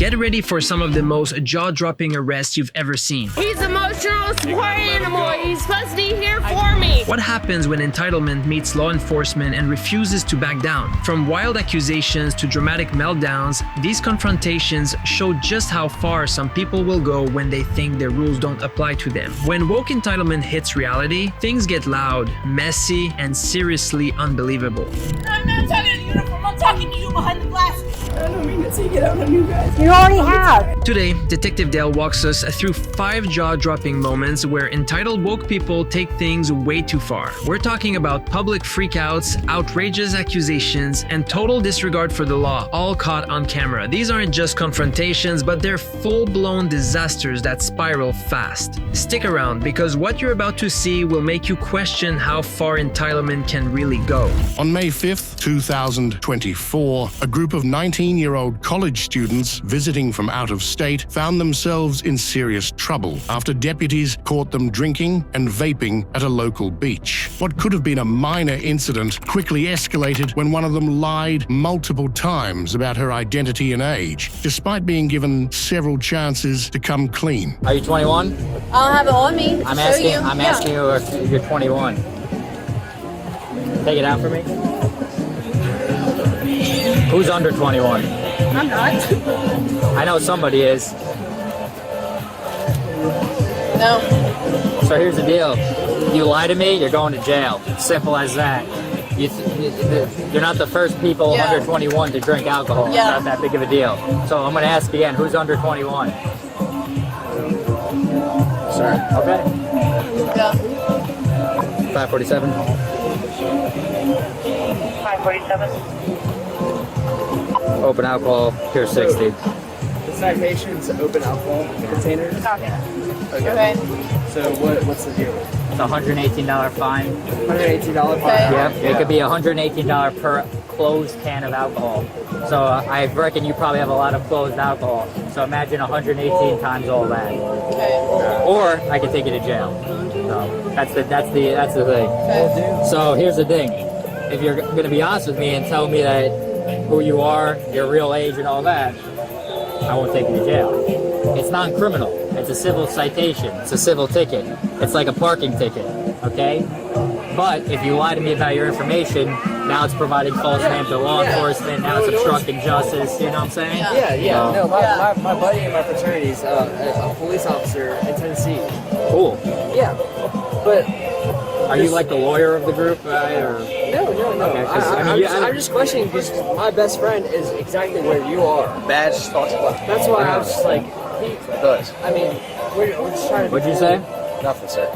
Get ready for some of the most jaw-dropping arrests you've ever seen. He's emotional support animal. He's supposed to be here for me. What happens when entitlement meets law enforcement and refuses to back down? From wild accusations to dramatic meltdowns, these confrontations show just how far some people will go when they think their rules don't apply to them. When woke entitlement hits reality, things get loud, messy, and seriously unbelievable. I'm not talking to the uniform. I'm talking to you behind the glasses. I don't mean to take it out on you guys. You already have. Today, Detective Dale walks us through 5 jaw-dropping moments where entitled woke people take things way too far. We're talking about public freakouts, outrageous accusations, and total disregard for the law, all caught on camera. These aren't just confrontations, but they're full-blown disasters that spiral fast. Stick around, because what you're about to see will make you question how far entitlement can really go. On May 5th, 2024, a group of 19-year-old college students visiting from out of state found themselves in serious trouble after deputies caught them drinking and vaping at a local beach. What could have been a minor incident quickly escalated when one of them lied multiple times about her identity and age, despite being given several chances to come clean. Are you 21? I'll have it on me. I'm asking you if you're 21. Take it out for me. Who's under 21? I'm not. I know somebody is. No. So here's the deal. You lie to me, you're going to jail. Simple as that. You're not the first people under 21 to drink alcohol. It's not that big of a deal. So I'm going to ask again, who's under 21? Sir. Okay. Yeah. 547. 547. Open alcohol, Pier 60. The citation's open alcohol containers. Okay. So what's the deal? It's a $118 fine. $118 fine. Yep, it could be $118 per closed can of alcohol. So I reckon you probably have a lot of closed alcohol. So imagine 118 times all that. Okay. Or I could take you to jail. So that's the thing. Okay. So here's the thing. If you're going to be honest with me and tell me that who you are, your real age and all that, I won't take you to jail. It's non-criminal. It's a civil citation. It's a civil ticket. It's like a parking ticket, okay? But if you lie to me about your information, now it's providing false name to law enforcement, now it's obstructing justice, you know what I'm saying? Yeah. No, my buddy in my fraternity is a police officer in Tennessee. Cool. Yeah, but... Are you like the lawyer of the group? Or? No. Okay, I'm just questioning because my best friend is exactly where you are. Badge talks a lot. That's why I was just like, It does. I mean, we're just trying to... What'd you say? Nothing, sir.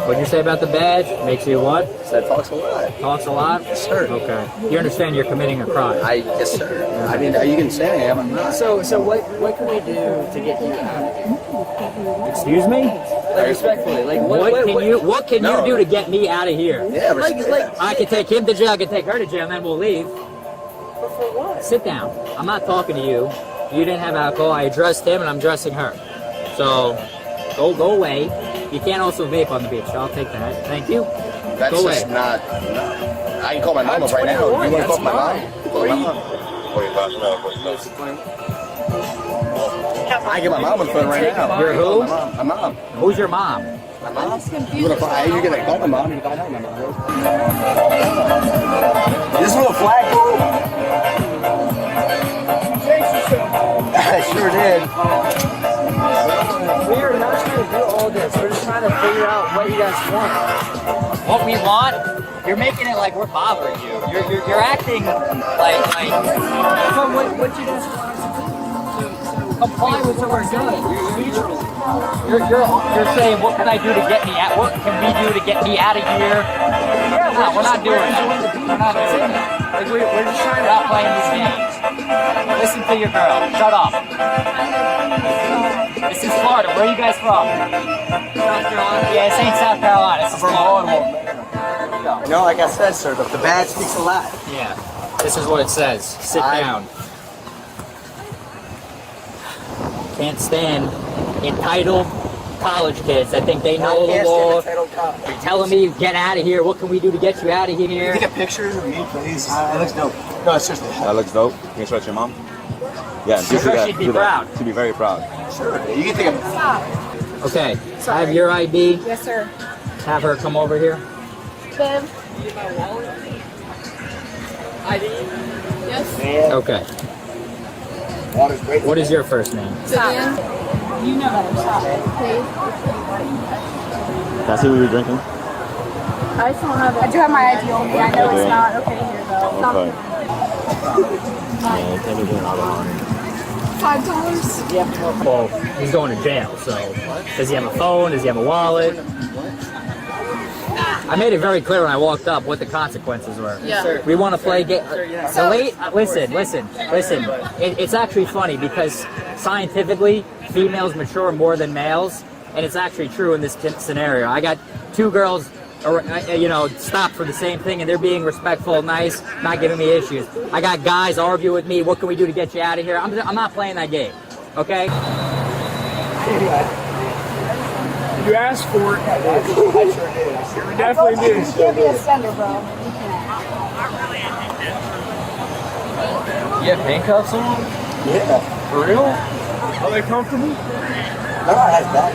What'd you say about the badge? Makes you what? Said talks a lot. Talks a lot? Yes, sir. Okay. You understand you're committing a crime? Yes, sir. I mean, you can say I am. I'm not. So what can we do to get you out of here? Excuse me? Like, respectfully, like what can you do to get me out of here? Yeah, I can take him to jail, I can take her to jail, and then we'll leave. But for what? Sit down. I'm not talking to you. You didn't have alcohol. I addressed him, and I'm addressing her. So go away. You can't also vape on the beach. I'll take that. Thank you. That's go just away. not. I can call my mom up right now. You want to call my mom? Call my mom. I get my mom on the phone right now. You're who? My mom. Who's your mom? My mom. You're gonna call my mom. You find out my mom. This little flagpole. I sure did. We are not trying to do all this. We're just trying to figure out what you guys want. What we want? You're making it like we're bothering you. You're acting like From what you guys want us to comply with what we're doing. you're saying what can I do to get me out? What can we do to get me out of here? No, we're not doing that. We're not doing that. Like we're just trying We're not playing these games. Listen to your girl. Shut up. This is Florida. Where are you guys from? South Carolina. Yeah, this ain't South Carolina. This is Florida. No, like I said, sir, the badge speaks a lot. Yeah. This is what it says. Sit down. Can't stand entitled college kids that think they know the law. You're telling me get out of here. What can we do to get you out of here? Take a picture of me, please. That looks dope. No, seriously. That looks dope. Can you show it to your mom? Yeah, I'm sure she'd be proud. She'd be very proud. Sure. You can take a. Okay, I have your ID. Yes, sir. Have her come over here. Viv. ID? Yes. Okay. Water's great. What is your first name? Vivian. You know better. Stop. Hey. Can I see what you're drinking? I just don't have it. I do have my ID on me. I know it's not okay here though. Okay. Yeah, can't be doing alcohol. $5. Well, he's going to jail, so does he have a phone? Does he have a wallet? I made it very clear when I walked up what the consequences were. Yeah. We want to play game. Listen. It's actually funny because scientifically, females mature more than males, and it's actually true in this scenario. I got two girls, stopped for the same thing, and they're being respectful, nice, not giving me issues. I got guys argue with me. What can we do to get you out of here? I'm not playing that game. Okay. You asked for it. I sure did. You definitely did. You can't be a sender, bro. You can't. You have handcuffs on? Yeah. For real? Are they comfortable? No, that's bad.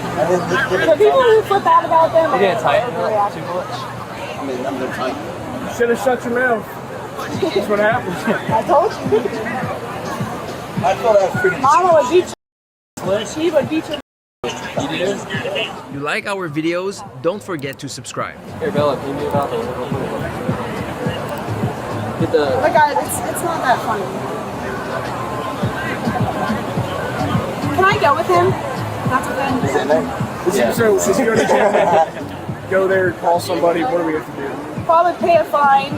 The people who flip out about them. They didn't tighten up too much. I mean, I'm gonna tight. Should have shut your mouth. That's what happens. I told you. I thought I was pretty. Mama would beat you. She would beat you. You like our videos? Don't forget to subscribe. Here, Bella, can you move out there? Get the. Oh my God, it's not that funny. Can I go with him? That's okay. So, since you're in the jail, go there, call somebody. What do we have to do? Probably pay a fine,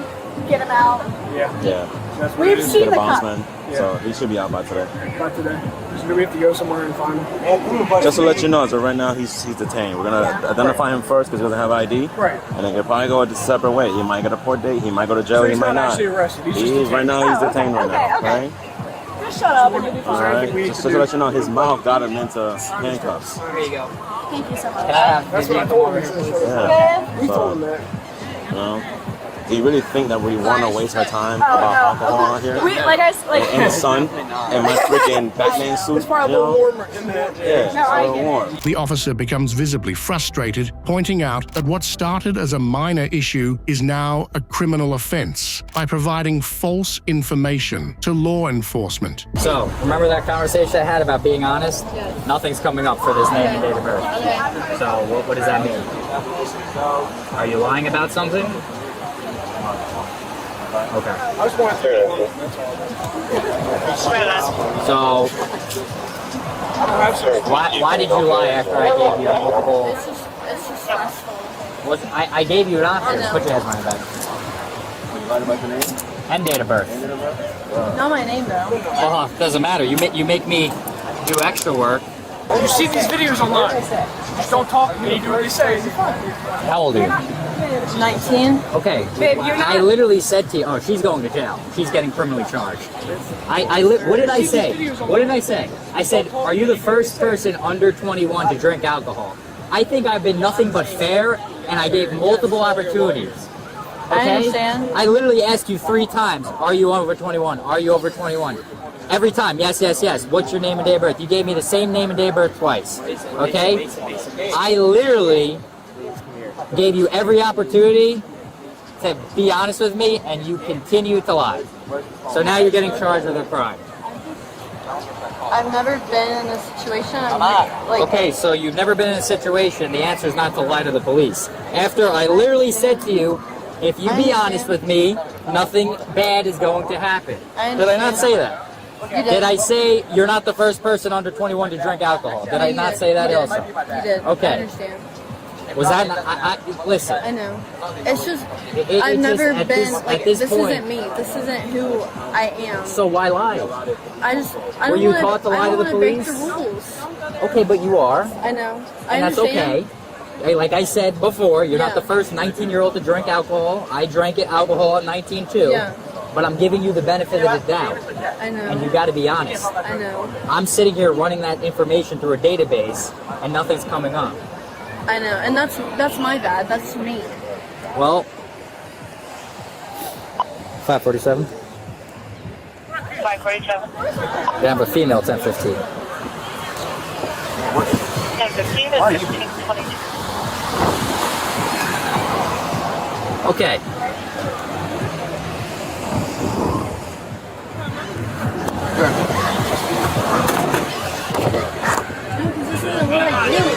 get him out. Yeah. Yeah. That's what We've it is. seen Get a the bondsman. Yeah. So he should be out by today. By today. So do we have to go somewhere and find him? Just to let you know, so right now he's detained. We're gonna identify him first because he doesn't have ID. Right. And then he'll probably go a separate way. He might get a court date. He might go to jail. So he he's might not not. actually arrested. He's just He is detained. right now. He's detained right now. okay. Okay. Just shut up and you'll be All fine. right. Just to let you know, his mouth got him into handcuffs. There you go. Thank you so much. That's what I told him. Yeah. We told him that. You know. Do you really think that we want to waste our time about alcohol out here? We, In the sun, in my freaking Batman suit, It's probably a little warmer in there. Yeah, it's a little warm. The officer becomes visibly frustrated, pointing out that what started as a minor issue is now a criminal offense by providing false information to law enforcement. So, remember that conversation I had about being honest? Nothing's coming up for this name and date of birth. So, what does that mean? Are you lying about something? Okay. I just want to So, why did you lie after I gave you multiple? It's just stressful. I gave you an option. Put your hands behind your back. You lied about your name? And date of birth. Not my name though. Doesn't matter. You make me do extra work. You see these videos online. Just don't talk to me. You do what you say. How old are you? 19. Okay. Babe, you're not- I literally said to you, oh, she's going to jail. She's getting criminally charged. What did I say? What did I say? I said, are you the first person under 21 to drink alcohol? I think I've been nothing but fair, and I gave multiple opportunities. Okay? I understand. I literally asked you 3 times, are you over 21? Are you over 21? Every time, yes, yes, yes. What's your name and date of birth? You gave me the same name and date of birth twice. Okay? I literally gave you every opportunity to be honest with me, and you continue to lie. So now you're getting charged with a crime. I've never been in a situation. Like, Okay, so you've never been in a situation. The answer is not to lie to the police. After I literally said to you, if you be honest with me, nothing bad is going to happen. Did I not say that? you Did I say you're not the first person under 21 to drink alcohol? Did I not say that also? You did. Okay. I understand. Was that not, listen. I know. It's just It I've never just, been like this this point, isn't me. This isn't who I am. So why lie? I Were don't you wanna, taught to lie I to don't the wanna break police? the rules. Okay, but you are, I know. I and that's understand. okay. Hey, like I said before, you're not Yeah. the first 19-year-old to drink alcohol. I drank alcohol at 19 too. Yeah. But I'm giving you the benefit of the doubt, I know. and you got to be honest. I know. I'm sitting here running that information through a database, and nothing's coming up. I know. And that's my bad. That's me. Well, 547. 547. Then have a female 1015. 1015 is 1522. Okay.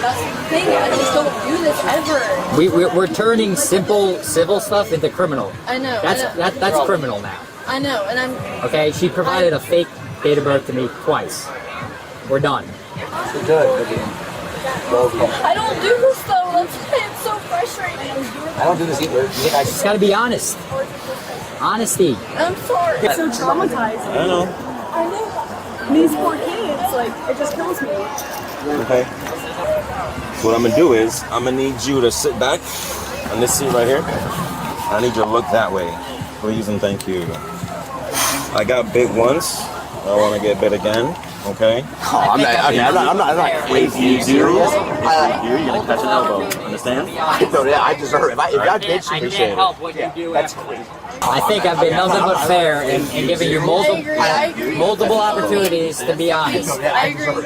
That's the thing. I just don't do this ever. We're turning simple civil stuff into criminal. I know. That's criminal now. I know, and I'm. Okay, she provided a fake date of birth to me twice. We're done. I don't do this though. That's why it's so frustrating. I don't do this either. You think I Just gotta be honest. Honesty. I'm sorry. It's so traumatizing. I know. I know. These poor kids, like, it just kills me. Okay. So what I'm gonna do is I'm gonna need you to sit back on this seat right here. I need you to look that way, please and thank you. I got bit once. I want to get bit again. Okay. Oh, I'm not crazy. You serious? You're gonna catch an elbow. Understand? I deserve it. If I bitch, I can't help what you do. That's crazy. I think I've been nothing but fair in giving you multiple opportunities to be honest. I agree.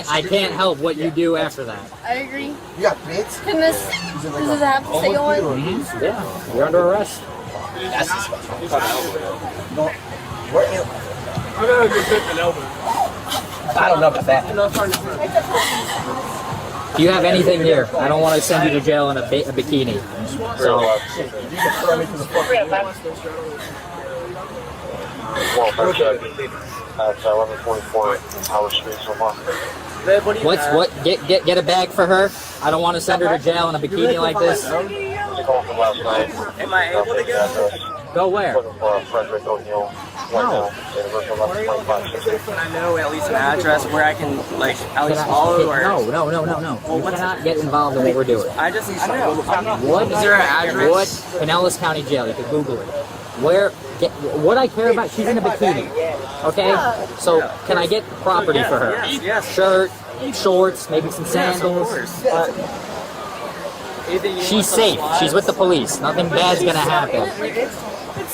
I can't help what you do after that. I agree. You got bits? Can this have to stay going? Mm-hmm. Yeah, you're under arrest. I don't know about that. Do you have anything here? I don't want to send you to jail in a bikini. So. What? Get a bag for her. I don't want to send her to jail in a bikini like this. Am I able to go? Go where? I know at least an address where I can at least follow or No. You cannot get involved in what we're doing. I know. What Is there an address? What? Pinellas County Jail. You can Google it. What I care about? She's in a bikini. Okay. So can I get property for her? Yes. Shirt, shorts, maybe some sandals. She's safe. She's with the police. Nothing bad's gonna happen.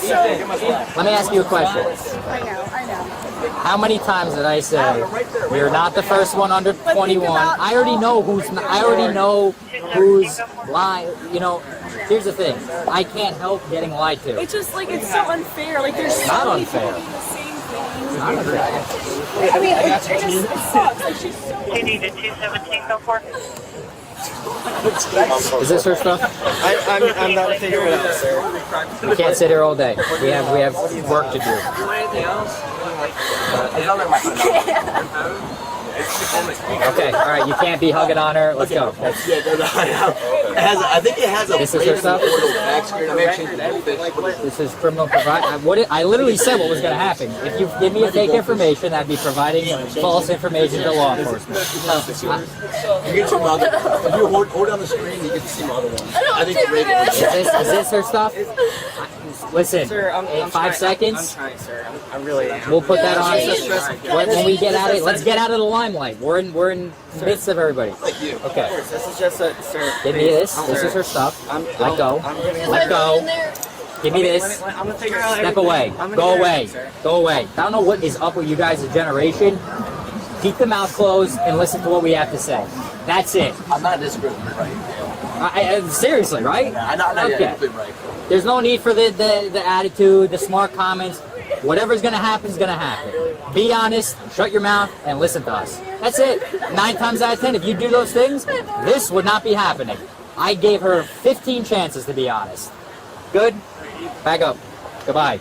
Let me ask you a question. I know. How many times did I say you're not the first one under 21? I already know who's lying. You know, here's the thing. I can't help getting lied to. It's just it's so unfair. There's so Not many unfair. people doing the same thing. It's not unfair. I mean, it sucks. She's so. You need a 217 so far? Is this her stuff? I'm not figuring it out, sir. We can't sit here all day. We have work to do. Anything else? Okay, all right. You can't be hugging on her. Let's go. I think it has a. This is her stuff. This is criminal provide. I literally said what was going to happen. If you give me a fake information, I'd be providing false information to law enforcement. You get your mother. If you hold on the screen, you get to see my other one. I don't do this. Is this her stuff? Listen, Sir, I'm 5 seconds. I'm trying, sir. I really am. We'll put that on. When we get out of it, let's get out of the limelight. We're in the midst of everybody. Okay. This is just a, sir. Give me this. This is her stuff. Let go. Let go. Give me this. I'm gonna figure out. Step away. Go away. Go away. I don't know what is up with you guys' generation. Keep the mouth closed and listen to what we have to say. That's it. I'm not disagreeing, right? Seriously, right? I'm not Okay. right. There's no need for the attitude, the smart comments. Whatever's gonna happen is gonna happen. Be honest, shut your mouth, and listen to us. That's it. 9 times out of 10, if you do those things, this would not be happening. I gave her 15 chances to be honest. Good? Back up. Goodbye.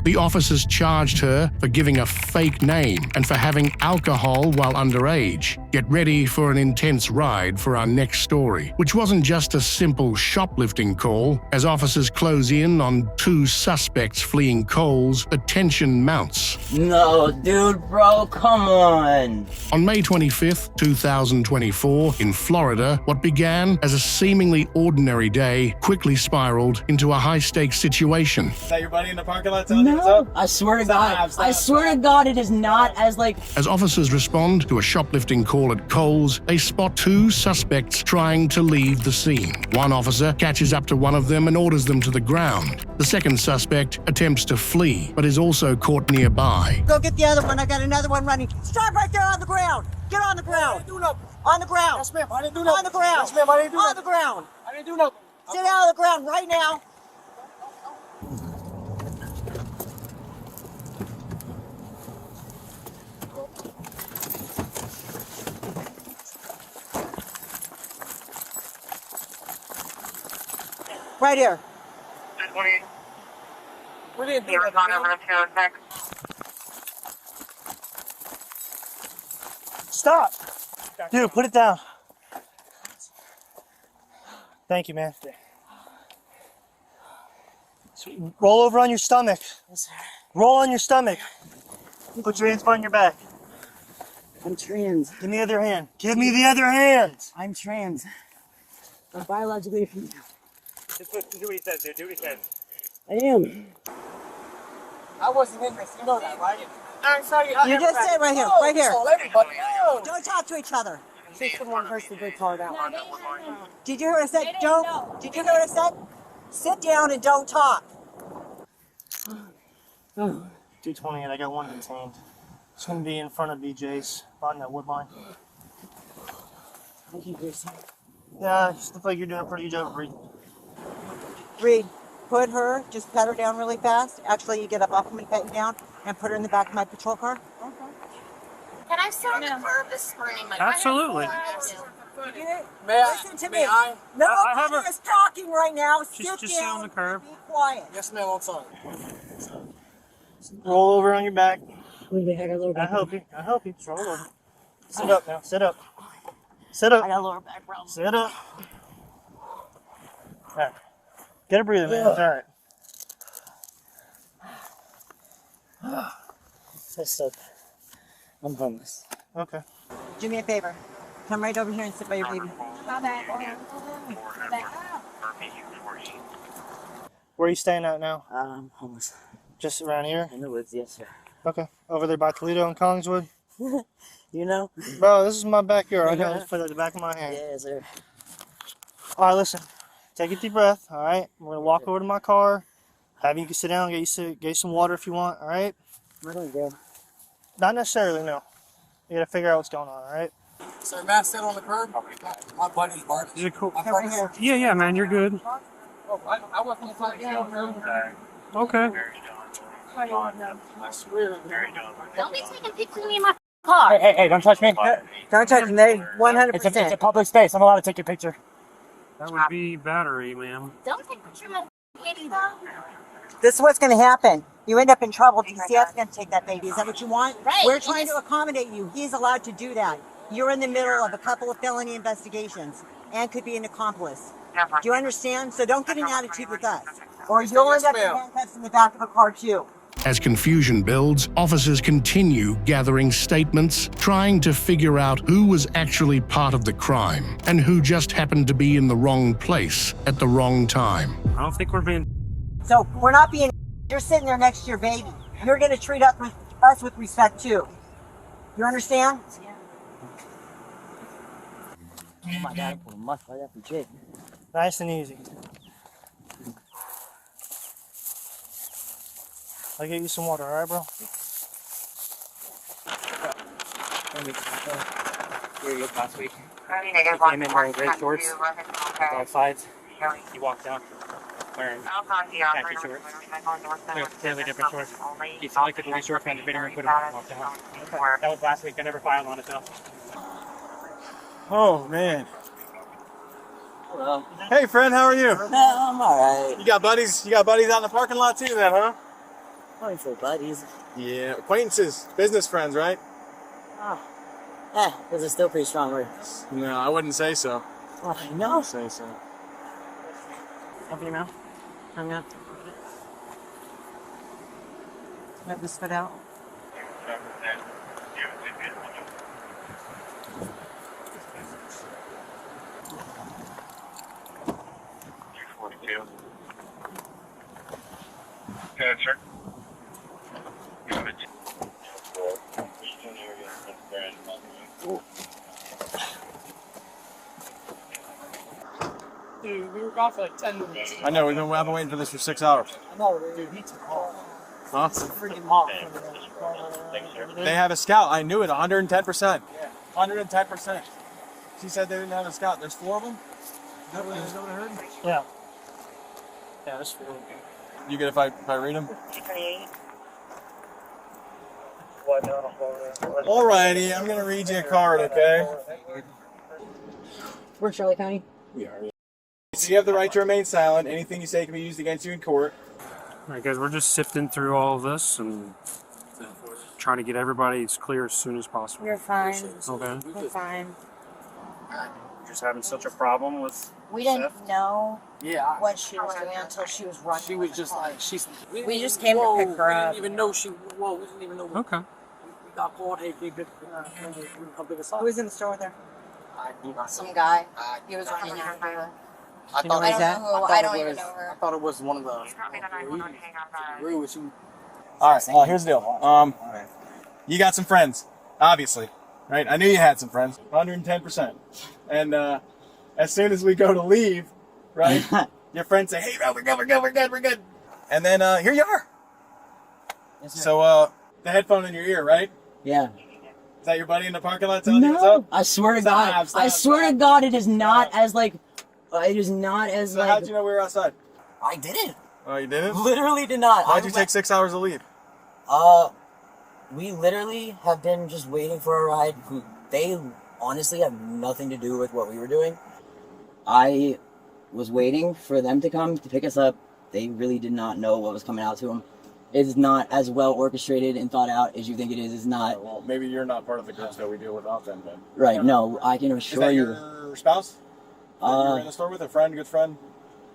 The officers charged her for giving a fake name and for having alcohol while underage. Get ready for an intense ride for our next story, which wasn't just a simple shoplifting call. As officers close in on 2 suspects fleeing Coles, the tension mounts. No, dude, bro, come on. On May 25th, 2024, in Florida, what began as a seemingly ordinary day quickly spiraled into a high-stakes situation. Is that your buddy in the parking lot? No, I swear to God. I swear to God, it is not as like. As officers respond to a shoplifting call at Coles, they spot two suspects trying to leave the scene. One officer catches up to one of them and orders them to the ground. The second suspect attempts to flee, but is also caught nearby. Go get the other one. I got another one running. Stop right there on the ground. Get on the ground. On the ground. Yes, ma'am. I didn't do nothing. On the ground. Yes, ma'am. I didn't do On nothing. the ground. I didn't do nothing. Sit down on the ground right now. Right here. We didn't do nothing. Stop. Dude, put it down. Thank you, man. Roll over on your stomach. Roll on your stomach. Put your hands behind your back. I'm trans. Give me the other hand. Give me the other hand. I'm trans. I'm biologically female. Just do what he says, dude. Do what he says. I am. I wasn't interested. You know that, right? You just sit right here. Right here. Everybody. Don't talk to each other. She's the one person they called out. Did you hear what I said? Don't. Did you hear what I said? Sit down and don't talk. 220, and I got one detained. It's going to be in front of BJ's, on that wood line. Yeah, just look like you're doing a pretty good job, Reed. Reed, put her, just pat her down really fast. Actually, you get up off him and pat you down and put her in the back of my patrol car. Can I sit on the curb this morning? Absolutely. Listen to me. Nobody is talking right now. Just Sit sit down. on the curb. Be quiet. Yes, ma'am. I'm sorry. Roll over on your back. Wait, I got a lower I back. help you. I help you. Just roll over. Sit up now. Sit up. Sit up. I got a lower back problem. Sit up. All right. Get a breather, man. It's all right. Just up. I'm homeless. Okay. Do me a favor. Come right over here and sit by your baby. Where are you staying at now? I'm homeless. Just around here? In the woods, yes, sir. Okay. Over there by Toledo and Collingswood? You know? Bro, this is my backyard. I got this put at the back of my hand. Yes, sir. All right, listen. Take a deep breath, all right? We're going to walk over to my car. Have you sit down, get you some water if you want, all right? Where do we go? Not necessarily, no. You got to figure out what's going on, all right? Sir, may I sit on the curb? My buddy's barking. Is it cool? Right here. Yeah, man, you're good. Oh, I wasn't talking to you. Okay. I swear. Don't be taking pictures of me in my car. Hey, don't touch me. Don't touch him. 100%. It's a public space. I'm allowed to take your picture. That would be battery, ma'am. Don't take pictures of my baby though. This is what's going to happen. You end up in trouble. DCF's going to take that baby. Is that what you want? Right. We're trying to accommodate you. He's allowed to do that. You're in the middle of a couple of felony investigations and could be an accomplice. Do you understand? So don't get an attitude with us, or you'll end up in handcuffs in the back of a car too. As confusion builds, officers continue gathering statements, trying to figure out who was actually part of the crime and who just happened to be in the wrong place at the wrong time. I don't think we're being... So we're not being. You're sitting there next to your baby. You're going to treat us with respect too. You understand? Oh my God, I put a muff right after Jake. Nice and easy. I'll get you some water, all right, bro? Here you look last week. You came in wearing gray shorts, dog sides. You walked down wearing khaki shorts. Totally different shorts. You selected the shorts from the video and put them on and walked down. That was last week. I never filed on it though. Oh man. Hello. Hey friend, how are you? I'm alright. You got buddies out in the parking lot too then, huh? Only for buddies. Yeah, acquaintances, business friends, right? Oh. Those are still pretty strong words. No, I wouldn't say so. Oh, I know. Say so. Open your mouth. Hang up. Let this spit out. Yeah, sir. gone for like 10 minutes. I know, I've been waiting for this for 6 hours. No, dude, he took off. Huh? Freaking off. They have a scout. I knew it, 110%. 110%. She said they didn't have a scout. There's 4 of them? Is that what I heard? Yeah. Yeah, that's true. You good if I read them? Alrighty, I'm gonna read you a card, okay? We're in Charlotte County. We are. So you have the right to remain silent. Anything you say can be used against you in court. All right, guys, we're just sifting through all of this and trying to get everybody as clear as soon as possible. You're fine. Okay. You're fine. Just having such a problem with. We didn't know Yeah. what she was doing until she was running. She was just like, We just came to pick her up. We didn't even know she, we didn't even know. Okay. We got called, hey, big, come pick us up. Who was in the store with her? Some guy. He was running after her. I thought I don't know who. I don't even know I her. thought it was one of the. Alright, here's the deal. You got some friends, obviously. Right? I knew you had some friends. 110%. And as soon as we go to leave, right, your friends say, hey, bro, we're good. And then here you are. Yes, So the headphone in your ear, right? Yeah. Is that your buddy in the parking lot telling you what's up? I swear to God. I swear to God, it is not as like. It is not as So like. how'd you know we were outside? I didn't. Oh, you didn't? Literally did not. Why'd you take 6 hours to leave? We literally have been just waiting for a ride. They honestly have nothing to do with what we were doing. I was waiting for them to come to pick us up. They really did not know what was coming out to them. It is not as well orchestrated and thought out as you think it is. It's not. Well, maybe you're not part of the group that we deal without them, then. Right, no, I can Is assure that you. your spouse? That you were in the store with? A friend, good friend?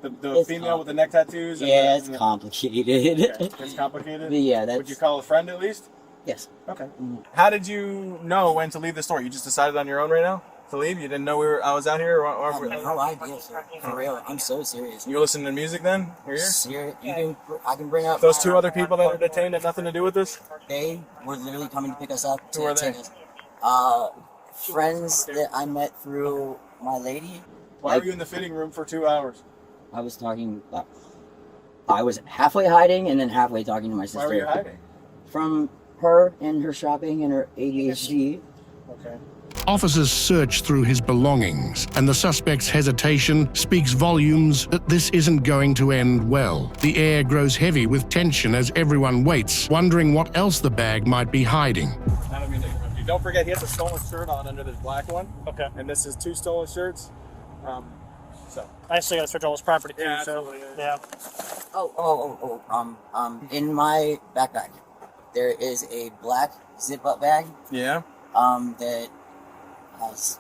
The female with the neck tattoos? Yeah, it's complicated. Yeah, it's complicated? But yeah, that's. Would you call a friend at least? Yes. Okay. How did you know when to leave the store? You just decided on your own right now to leave? You didn't know I was out here? I have no idea, sir. For real, I'm so serious. You were listening to music then? You're here? I can bring up Those 2 other people that are detained had nothing to do with this? They were literally coming to pick us up. Who are they? Friends that I met through my lady. Why were you in the fitting room for 2 hours? I was talking. I was halfway hiding and then halfway talking to my sister. Why were you hiding? From her and her shopping and her ADHD. Okay. Officers search through his belongings, and the suspect's hesitation speaks volumes that this isn't going to end well. The air grows heavy with tension as everyone waits, wondering what else the bag might be hiding. I don't mean to interrupt you. Don't forget, he has a stolen shirt on under this black one. Okay. And this is 2 stolen shirts. So. I still gotta search all this property too, Yeah, so absolutely, yeah. In my backpack, there is a black zip-up bag. Yeah. That has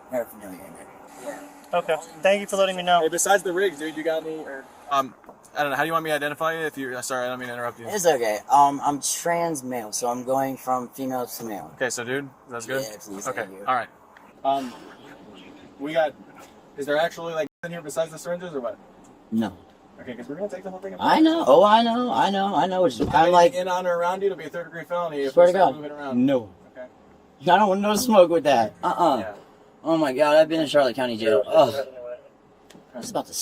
paraphernalia in it. Yeah. Okay. Thank you for letting me know. Hey, besides the rigs, dude, you got any? I don't know. How do you want me to identify you? If you, sorry, I don't mean to interrupt you. It's okay. I'm trans male, so I'm going from female to male. Okay, so dude, that's good. Yeah, please. Okay. Thank you. All right. We got. Is there actually like in here besides the syringes or what? No. Okay, because we're gonna take the whole thing apart. I know. Oh, I know. It's I'm like in, on, or around you, it'll be a 3rd-degree felony. If swear we to start God. moving around. No. Okay. I don't want no smoke with that. Yeah. Oh my God, I've been in Charlotte County Jail. Oh. I was about to.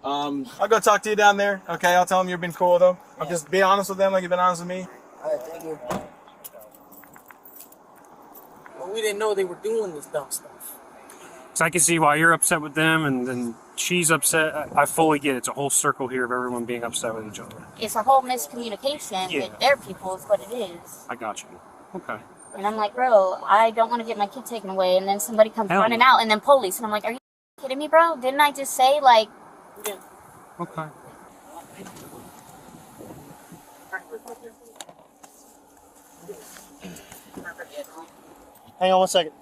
I'll go talk to you down there. Okay, I'll tell them you've been cool though. I'll just be honest with them like you've been honest with me. All right, thank you. Well, we didn't know they were doing this dumb stuff. So I can see why you're upset with them, and then she's upset. I fully get it. It's a whole circle here of everyone being upset with each other. It's a whole miscommunication with their people is what it is. I got you. Okay. And I'm like, bro, I don't want to get my kid taken away. And then somebody comes running out and then police. And I'm like, are you kidding me, bro? Didn't I just say, like... Okay. Hang on 1 second.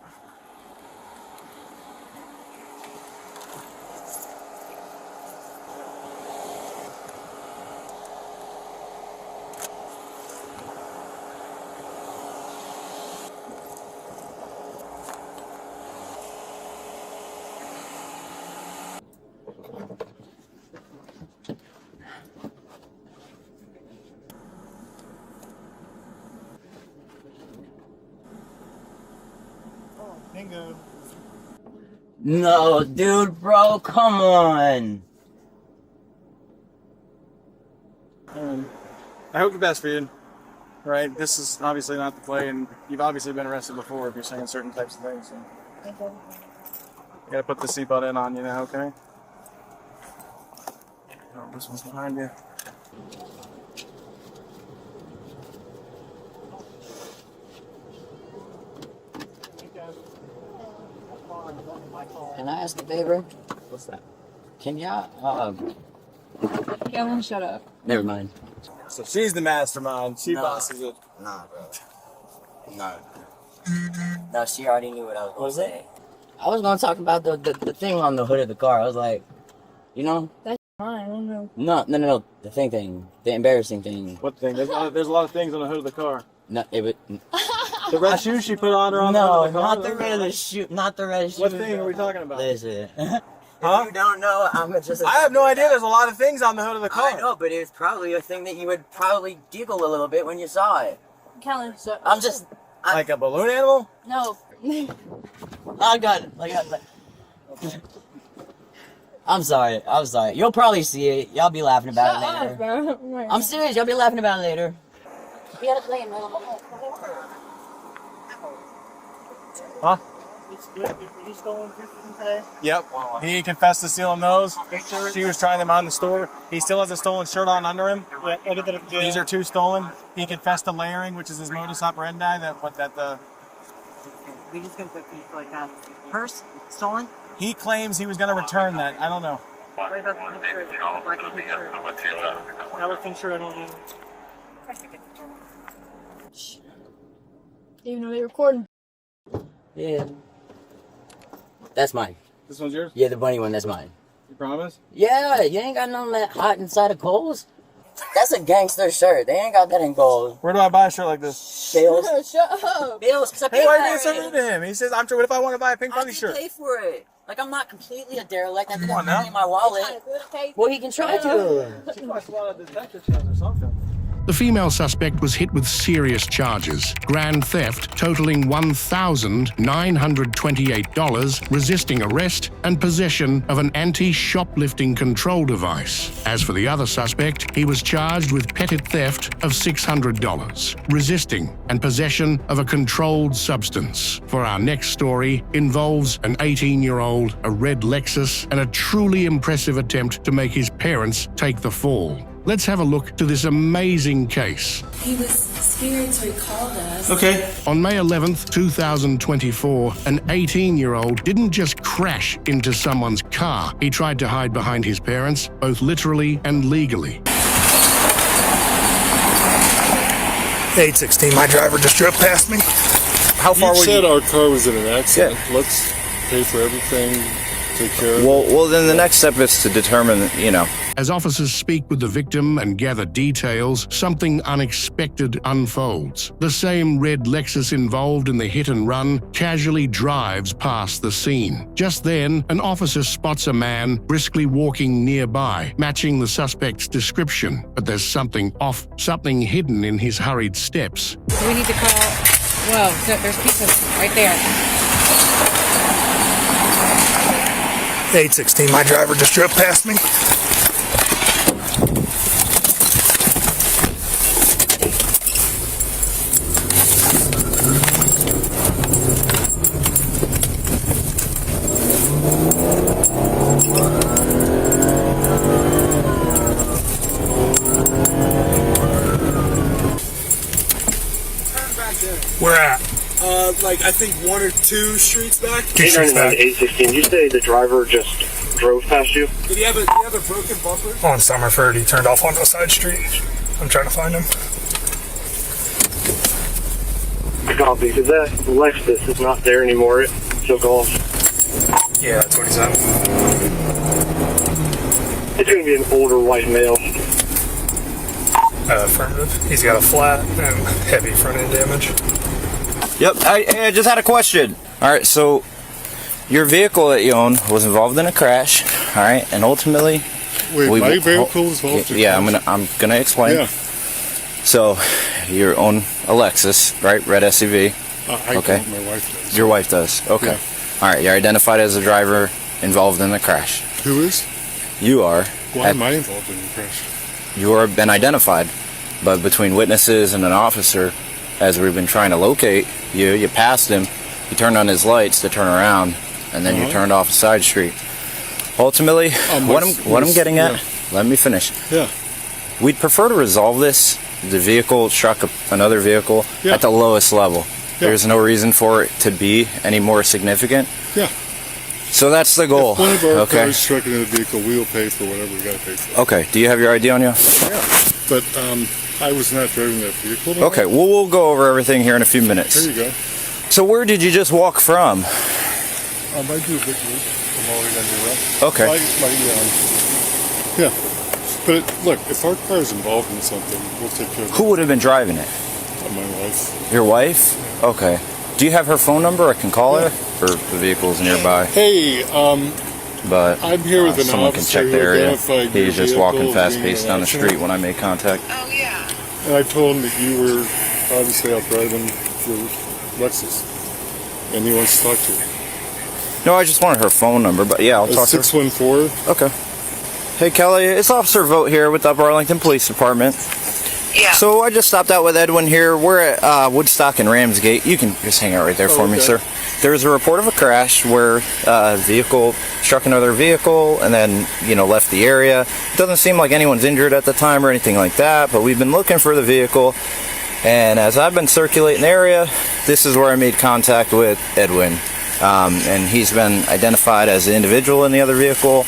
Bingo. No, dude, bro, come on. I hope the best for you. Right? This is obviously not the play, and you've obviously been arrested before if you're saying certain types of things. So. You gotta put the seatbelt in on you now, okay? Oh, this one's behind you. Can I ask a favor? What's that? Can y'all, Kellen, shut up. Never mind. So she's the mastermind. She No. bosses it. Nah, bro. No. No, she already knew what I was gonna say. I was gonna talk about the thing on the hood of the car. I was like, you know? That's fine, I don't know. No. The thing. The embarrassing thing. What thing? There's a lot of things on the hood of the car. No, it would. The red shoes she put on her on the hood of the car? not the red shoe. Not the red shoe. What thing are we talking about? Listen. Huh? If you don't know, I'm just. I have no idea. There's a lot of things on the hood of the car. I know, but it's probably a thing that you would probably giggle a little bit when you saw it. Kellen, so I'm just. Like a balloon animal? no. I got it. I'm sorry. You'll probably see it. Y'all be laughing about it later. Shut up, bro. I'm serious. Y'all be laughing about it later. We gotta play him. Huh? He stolen 15 today? Yep. He confessed to stealing those. She was trying them on in the store. He still has a stolen shirt on under him. These are 2 stolen. He confessed to layering, which is his modus operandi. We just gonna put people like that. Purse stolen? He claims he was going to return that. I don't know. What about the pink shirt? Like a pink shirt. I would think sure I don't know. Even though they're recording. Yeah. That's mine. This one's yours? Yeah, the bunny one, that's mine. You promise? Yeah, you ain't got none of that hot inside of Kohl's. That's a gangster shirt. They ain't got that in gold. Where do I buy a shirt like this? Bills. Shut up. Bills, because I Hey, paid why for are you it. so rude to him? He says, "I'm sure. What if I want to buy a pink bunny shirt?" Pay for it. Like, I'm not completely a derelict. I Come on now. in my wallet. Well, he can try to. She must want a detective shows or something. The female suspect was hit with serious charges: grand theft totaling $1,928, resisting arrest, and possession of an anti-shoplifting control device. As for the other suspect, he was charged with petty theft of $600, resisting, and possession of a controlled substance. For our next story involves an 18-year-old, a red Lexus, and a truly impressive attempt to make his parents take the fall. Let's have a look to this amazing case. He was scared, so he called us. Okay. On May 11th, 2024, an 18-year-old didn't just crash into someone's car. He tried to hide behind his parents, both literally and legally. 816, my driver just drove past me. How far were you? You said our car was in an accident. Yeah. Let's pay for everything, take care of it. Well, then the next step is to determine, As officers speak with the victim and gather details, something unexpected unfolds. The same red Lexus involved in the hit and run casually drives past the scene. Just then, an officer spots a man briskly walking nearby, matching the suspect's description. But there's something off, something hidden in his hurried steps. Do we need to call? Whoa, there's pieces right there. 816, my driver just drove past me. Where at? I think 1 or 2 streets back. 816. You say the driver just drove past you? Did he have a broken bumper? On Summerford, he turned off onto a side street. I'm trying to find him. Copy. Because that Lexus is not there anymore. It took off. Yeah, that's what he said. It's going to be an older white male. Affirmative. He's got a flat and heavy front end damage. Yep, I just had a question. Alright, so your vehicle that you own was involved in a crash, alright, and ultimately... Wait, my vehicle was involved in a crash? I'm gonna explain. Yeah. So, you own a Lexus, right? Red SUV. I okay. don't, my wife does. Your wife does, okay. Yeah. All right, you're identified as the driver involved in the crash. Who is? You are. Why am I involved in the crash? You are been identified, but between witnesses and an officer, as we've been trying to locate you, you passed him, you turned on his lights to turn around, and then you turned off a side street. Ultimately, what I'm getting at, let me finish. Yeah. We'd prefer to resolve this. The vehicle struck another vehicle at the lowest level. Yeah. There's no reason for it to be any more significant. Yeah. So that's the goal. If one of our cars struck another vehicle, we will pay for whatever we got to pay for. Okay. Do you have your ID on you? Yeah. But I was not driving that vehicle. Okay. Well, we'll go over everything here in a few minutes. There you go. So where did you just walk from? I do a big loop from all the way down to the left. Okay. Yeah. But look, if our car is involved in something, we'll take care of it. Who would have been driving it? My wife. Your wife? Okay. Do you have her phone number? I can call her? Or the vehicle's nearby? Hey, but I'm here with an someone can officer check the who area. identified He was your just walking vehicle fast-paced down the being street when I made contact. Oh, yeah. And I told him that you were obviously out driving your Lexus. And he wants to talk to you. No, I just wanted her phone number, but yeah, I'll talk to her. 614. Okay. Hey, Kelly, it's Officer Vogt here with the Upper Arlington Police Department. Yeah. So I just stopped out with Edwin here. We're at Woodstock and Ramsgate. You can just hang out right there for me, sir. There's a report of a crash where a vehicle struck another vehicle and then, left the area. It doesn't seem like anyone's injured at the time or anything like that, but we've been looking for the vehicle. And as I've been circulating the area, this is where I made contact with Edwin. And he's been identified as the individual in the other vehicle.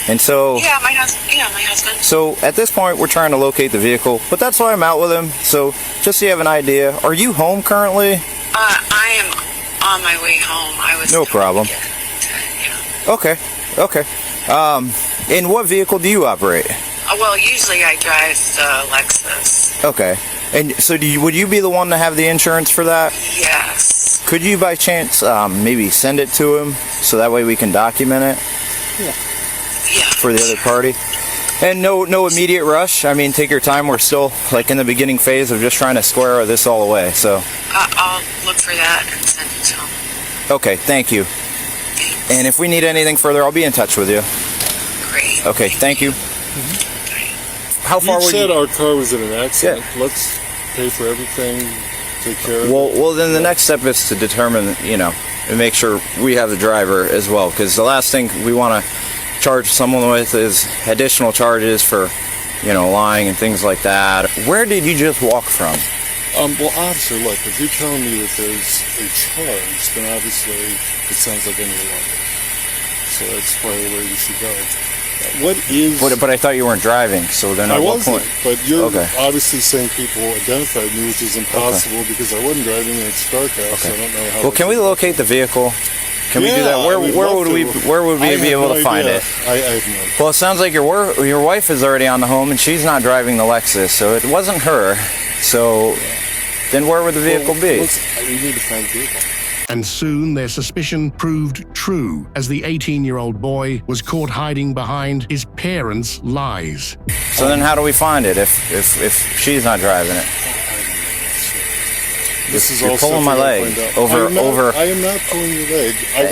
And so... Yeah, my husband. So, at this point, we're trying to locate the vehicle, but that's why I'm out with him. So, just so you have an idea, are you home currently? I am on my way home. I was... No problem. Okay. And what vehicle do you operate? Well, usually I drive the Lexus. Okay. And so would you be the one to have the insurance for that? Yes. Could you by chance maybe send it to him so that way we can document it? Yeah. For the other party? And no immediate rush. I mean, take your time. We're still in the beginning phase of just trying to square this all away. So I'll look for that and send it to him. Okay, thank you. And if we need anything further, I'll be in touch with you. Great. Okay, thank you. How far you would said you... our car was in an accident. Yeah. Let's pay for everything, take care of it. Well, then the next step is to determine, and make sure we have the driver as well. Because the last thing we want to charge someone with is additional charges for, lying and things like that. Where did you just walk from? Well, officer, look, if you're telling me that there's a charge, then obviously it sounds like any longer. So that's probably the way we should go. What is... But I thought you weren't driving, so then at what point? But you're obviously saying people identified me, which is impossible because I wasn't driving and it's dark out, so I don't know how... Well, can we locate the vehicle? Can we do that? Where would we be able to find it? I have no idea. Well, it sounds like your wife is already on the home and she's not driving the Lexus, so it wasn't her. So then where would the vehicle be? We need to find the vehicle. And soon their suspicion proved true as the 18-year-old boy was caught hiding behind his parents' lies. So then how do we find it if she's not driving it? You're pulling my leg over. I am not pulling your leg. I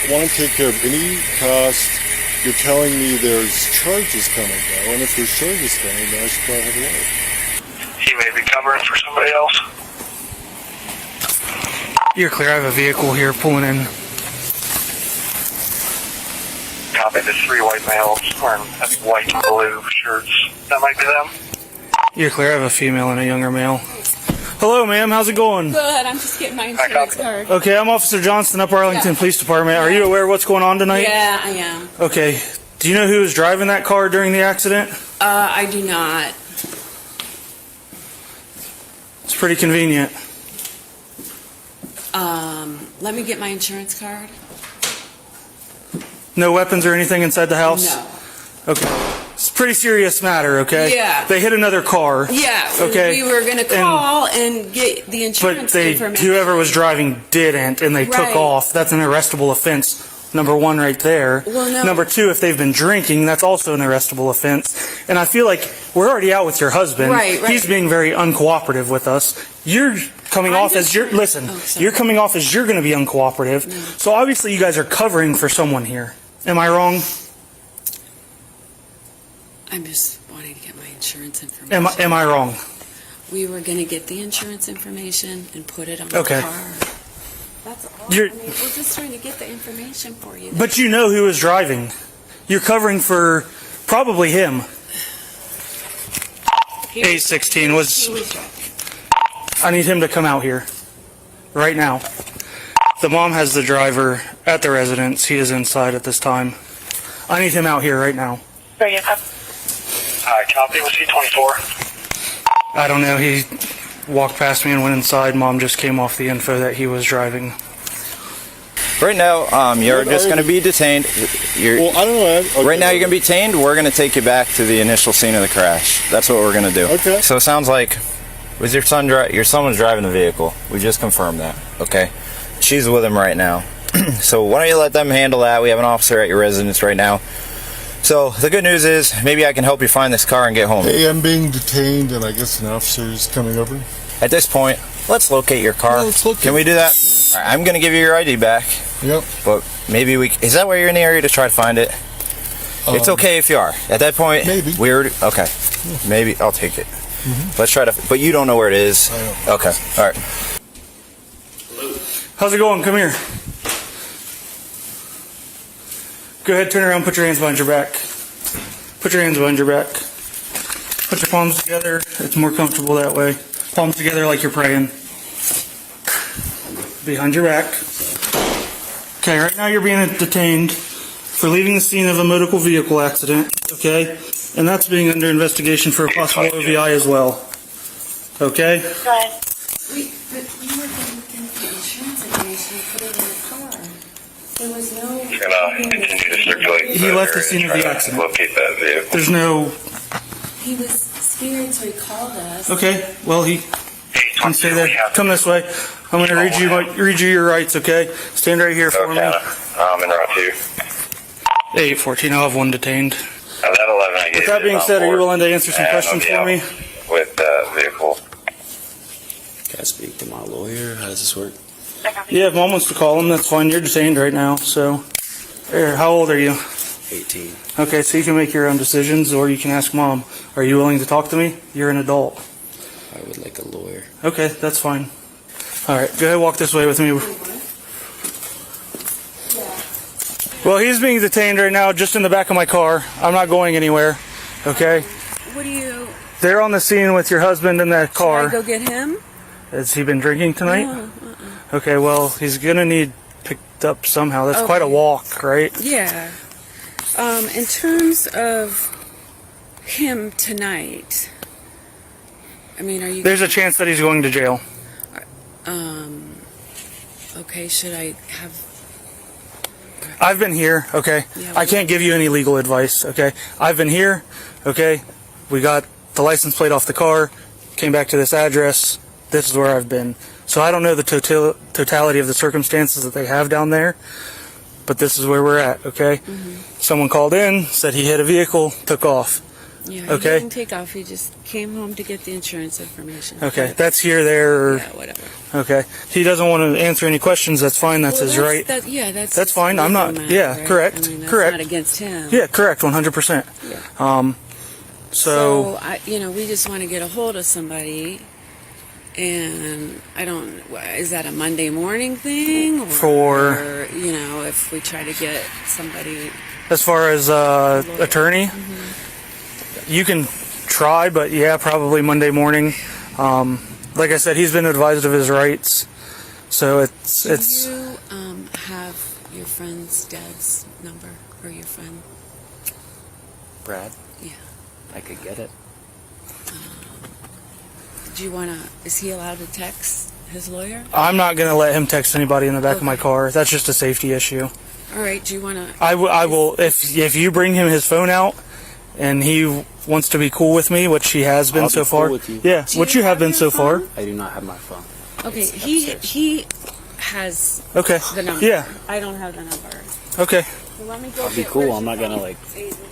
want to take care of any cost. You're telling me there's charges coming though, and if there's charges coming, then I should probably have a lawyer. He may be covering for somebody else. You're clear. I have a vehicle here pulling in. Copy. There's 3 white males wearing white and blue shirts. That might be them. You're clear. I have a female and a younger male. Hello, ma'am. How's it going? Good. I'm just getting my insurance card. Okay, I'm Officer Johnston, Upper Arlington Police Department. Are you aware of what's going on tonight? Yeah, I am. Okay. Do you know who was driving that car during the accident? I do not. It's pretty convenient. Let me get my insurance card. No weapons or anything inside the house? No. Okay. It's a pretty serious matter, okay? Yeah. They hit another car. Yeah. Okay. We were going to call and get the insurance but information. Whoever was driving didn't, and they took off. That's an arrestable offense. Number one, right there. Well, no. Number two, if they've been drinking, that's also an arrestable offense. And I feel like we're already out with your husband. Right. He's being very uncooperative with us. You're coming off as you're you're coming off as you're going to be uncooperative. No. So obviously you guys are covering for someone here. Am I wrong? I'm just wanting to get my insurance information. Am I wrong? We were going to get the insurance information and put it on Okay. the car. That's all. You're- I mean, we're just trying to get the information for you. But you know who was driving. You're covering for probably him. 816 was. I need him to come out here right now. The mom has the driver at the residence. He is inside at this time. I need him out here right now. Copy. Was he 24? I don't know. He walked past me and went inside. Mom just came off the info that he was driving. Right now, you're just going to be detained. Well, I don't know. Okay. Right now, you're going to be detained. We're going to take you back to the initial scene of the crash. That's what we're going to do. Okay. So it sounds like, was your son was driving the vehicle? We just confirmed that. Okay. She's with him right now. So why don't you let them handle that? We have an officer at your residence right now. So the good news is, maybe I can help you find this car and get home. Hey, I'm being detained, and I guess an officer's coming over. At this point, let's locate your car. Can we do that? All right, I'm going to give you your ID back. Yep. But maybe is that why you're in the area to try to find it? It's okay if you are. At that point, maybe. Okay. Maybe I'll take it. Let's try to. But you don't know where it is. I don't. Okay. All right. How's it going? Come here. Go ahead, turn around, put your hands behind your back. Put your hands behind your back. Put your palms together. It's more comfortable that way. Palms together like you're praying. Behind your back. Okay, right now you're being detained for leaving the scene of a motor vehicle accident, okay? And that's being under investigation for a possible OVI as well. Okay? Wait, but you were going to get the insurance information and put it in the car. There was no... You're gonna continue to circulate. He left the scene of the accident. Locate that vehicle. There's no... He was scared, so he called us. Okay, well, he can stay there. Come this way. I'm going to read you your rights, okay? Stand right here for me. I'm in route 2. 814, I'll have one detained. That 11 I gave With that being said, are you willing to answer some questions for me? With the vehicle. Can I speak to my lawyer? How does this work? Yeah, if Mom wants to call him, that's fine. You're detained right now, so... Here, how old are you? 18. Okay, so you can make your own decisions, or you can ask Mom. Are you willing to talk to me? You're an adult. I would like a lawyer. Okay, that's fine. All right, go ahead, walk this way with me. Well, he's being detained right now just in the back of my car. I'm not going anywhere, okay? What do you... They're on the scene with your husband in that car. Should I go get him? Has he been drinking tonight? No, Okay, well, he's going to need picked up somehow. That's quite a walk, right? Yeah. In terms of him tonight, I mean, are you... There's a chance that he's going to jail. Okay, should I have... I've been here, okay? Yeah, I can't give you any legal advice, okay? I've been here, okay? We got the license plate off the car, came back to this address. This is where I've been. So I don't know the totality of the circumstances that they have down there, but this is where we're at, okay? Someone called in, said he hit a vehicle, took off. Yeah, he Okay. didn't take off. He just came home to get the insurance information. Okay, that's here, there, or... Yeah, whatever. Okay. He doesn't want to answer any questions, that's fine, that's his right. That's fine, I'm not... matter, Yeah, right? correct, I mean, that's correct. not against him. Yeah, correct, 100%. Yeah. So we just want to get a hold of somebody, and I don't... Is that a Monday morning thing? Or, you know, if we try to get somebody... as far as attorney, you can try, but yeah, probably Monday morning. Like I said, he's been advised of his rights, so it's. Do you have your friend's dad's number, or your friend? Brad? Yeah. I could get it. Do you want to... Is he allowed to text his lawyer? I'm not going to let him text anybody in the back of my car. That's just a safety issue. All right. Do you want to... I will. If you bring him his phone out, and he wants to be cool with me, which he has been so far. Cool with you. Yeah, which you have been so far. I do not have my phone. Okay. He has Okay. the number. Yeah. I don't have the number. Okay. So let me go I'll be get cool. where I'm she not gonna goes. like.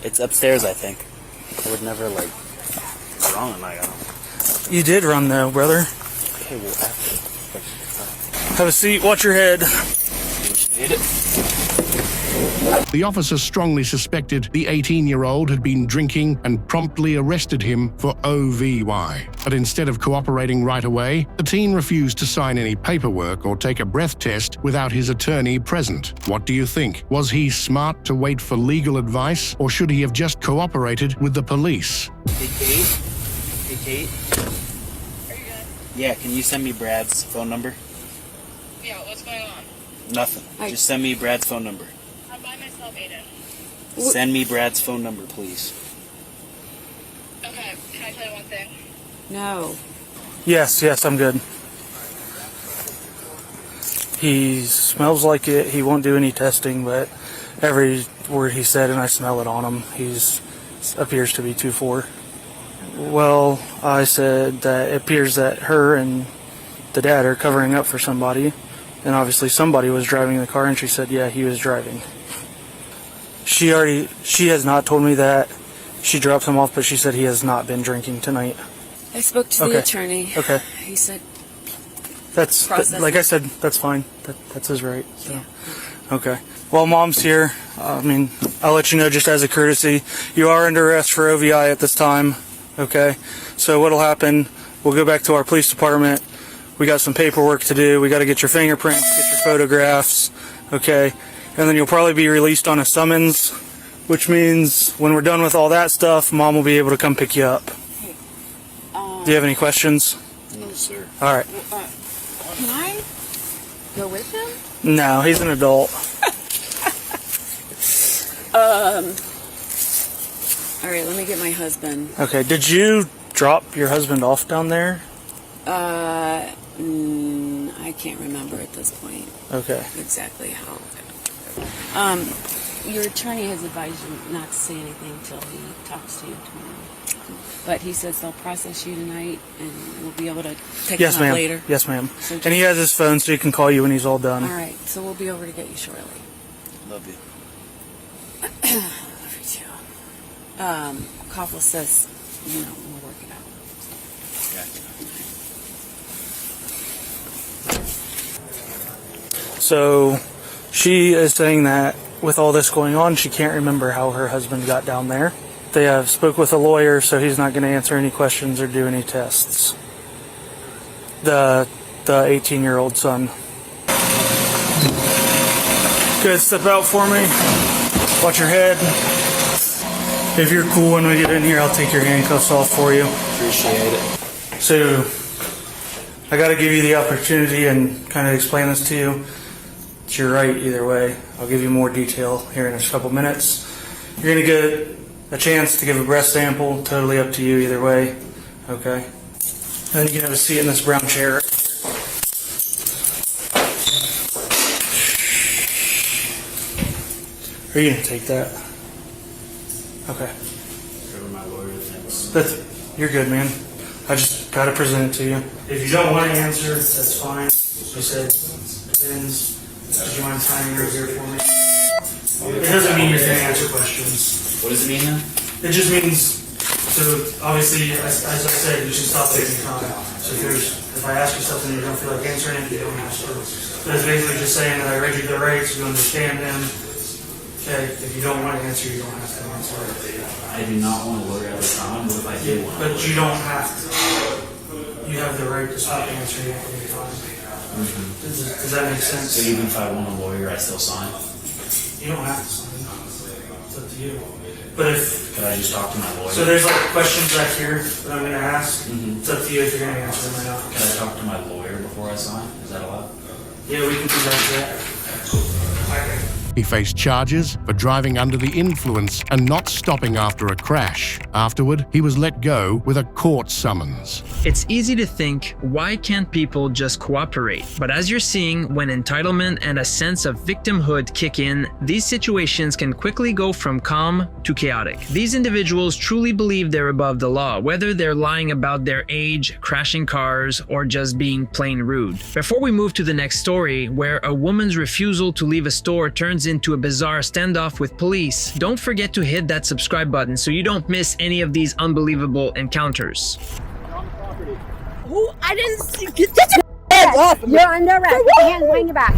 It's upstairs, I think. I would never like run. Like, I don't. You did run though, brother. Okay, well after. Have a seat. Watch your head. The officer strongly suspected the 18-year-old had been drinking and promptly arrested him for OVY. But instead of cooperating right away, the teen refused to sign any paperwork or take a breath test without his attorney present. What do you think? Was he smart to wait for legal advice, or should he have just cooperated with the police? Hey Kate. Hey Kate. Yeah, can you send me Brad's phone number? Yeah, what's going on? Nothing. Just send me Brad's phone number. I'm by myself, Aiden. Send me Brad's phone number, please. Okay, can I tell you one thing? No. Yes, I'm good. He smells like it. He won't do any testing, but every word he said, and I smell it on him, appears to be 2-4. Well, I said that it appears that her and the dad are covering up for somebody, and obviously somebody was driving the car, and she said, yeah, he was driving. She has not told me that. She dropped him off, but she said he has not been drinking tonight. I spoke to the attorney. Okay. He said like I said, that's fine. That's his right. So. Okay. Well, Mom's here. I'll let you know just as a courtesy. You are under arrest for OVI at this time. Okay. So what'll happen, we'll go back to our police department. We got some paperwork to do. We got to get your fingerprints, get your photographs. Okay. And then you'll probably be released on a summons, which means when we're done with all that stuff, Mom will be able to come pick you up. Do you have any questions? No, sir. All right. Can I go with him? No, he's an adult. All right, let me get my husband. Okay, did you drop your husband off down there? I can't remember at this point. Okay. Exactly how. Your attorney has advised you not to say anything until he talks to you tomorrow. But he says they'll process you tonight, and we'll be able to pick him up later. Yes, ma'am. So And he has his phone, so he can call you when he's all done. All right, so we'll be over to get you shortly. Love you. Love you too. Koffel says, we'll work it out. So she is saying that with all this going on, she can't remember how her husband got down there. They have spoke with a lawyer, so he's not going to answer any questions or do any tests. The 18-year-old son. Good, step out for me. Watch your head. If you're cool when we get in here, I'll take your handcuffs off for you. Appreciate it. So, I got to give you the opportunity and kind of explain this to you. It's your right either way. I'll give you more detail here in a couple minutes. You're going to get a chance to give a breath sample, totally up to you either way. Okay? Then you can have a seat in this brown chair. Are you going to take that? Okay. Whatever my lawyer thinks. You're good, man. I just got to present it to you. If you don't want to answer, that's fine. You said depends. Would you mind signing right here for me? It doesn't mean you're going to answer questions. What does it mean then? It just means, so obviously, as I said, you should stop taking time. So if I ask you something and you don't feel like answering it, you don't have to. So it's basically just saying that I read you the rights, you understand them. Okay, if you don't want to answer, you don't have to answer. I do not want to lawyer at the time. What if I do want? But you don't have to. You have the right to stop answering at any time. Does that make sense? So even if I want a lawyer, I still sign? You don't have to sign. It's up to you. But if... Could I just talk to my lawyer? So there's like questions back here that I'm going to ask. It's up to you if you're going to answer them or not. Can I talk to my lawyer before I sign? Is that allowed? Yeah, we can do that. He faced charges for driving under the influence and not stopping after a crash. Afterward, he was let go with a court summons. It's easy to think, why can't people just cooperate? But as you're seeing, when entitlement and a sense of victimhood kick in, these situations can quickly go from calm to chaotic. These individuals truly believe they're above the law, whether they're lying about their age, crashing cars, or just being plain rude. Before we move to the next story, where a woman's refusal to leave a store turns into a bizarre standoff with police, don't forget to hit that subscribe button so you don't miss any of these unbelievable encounters. Who? I didn't see. Get your hands off of me. You're under arrest. Put your hands behind your back.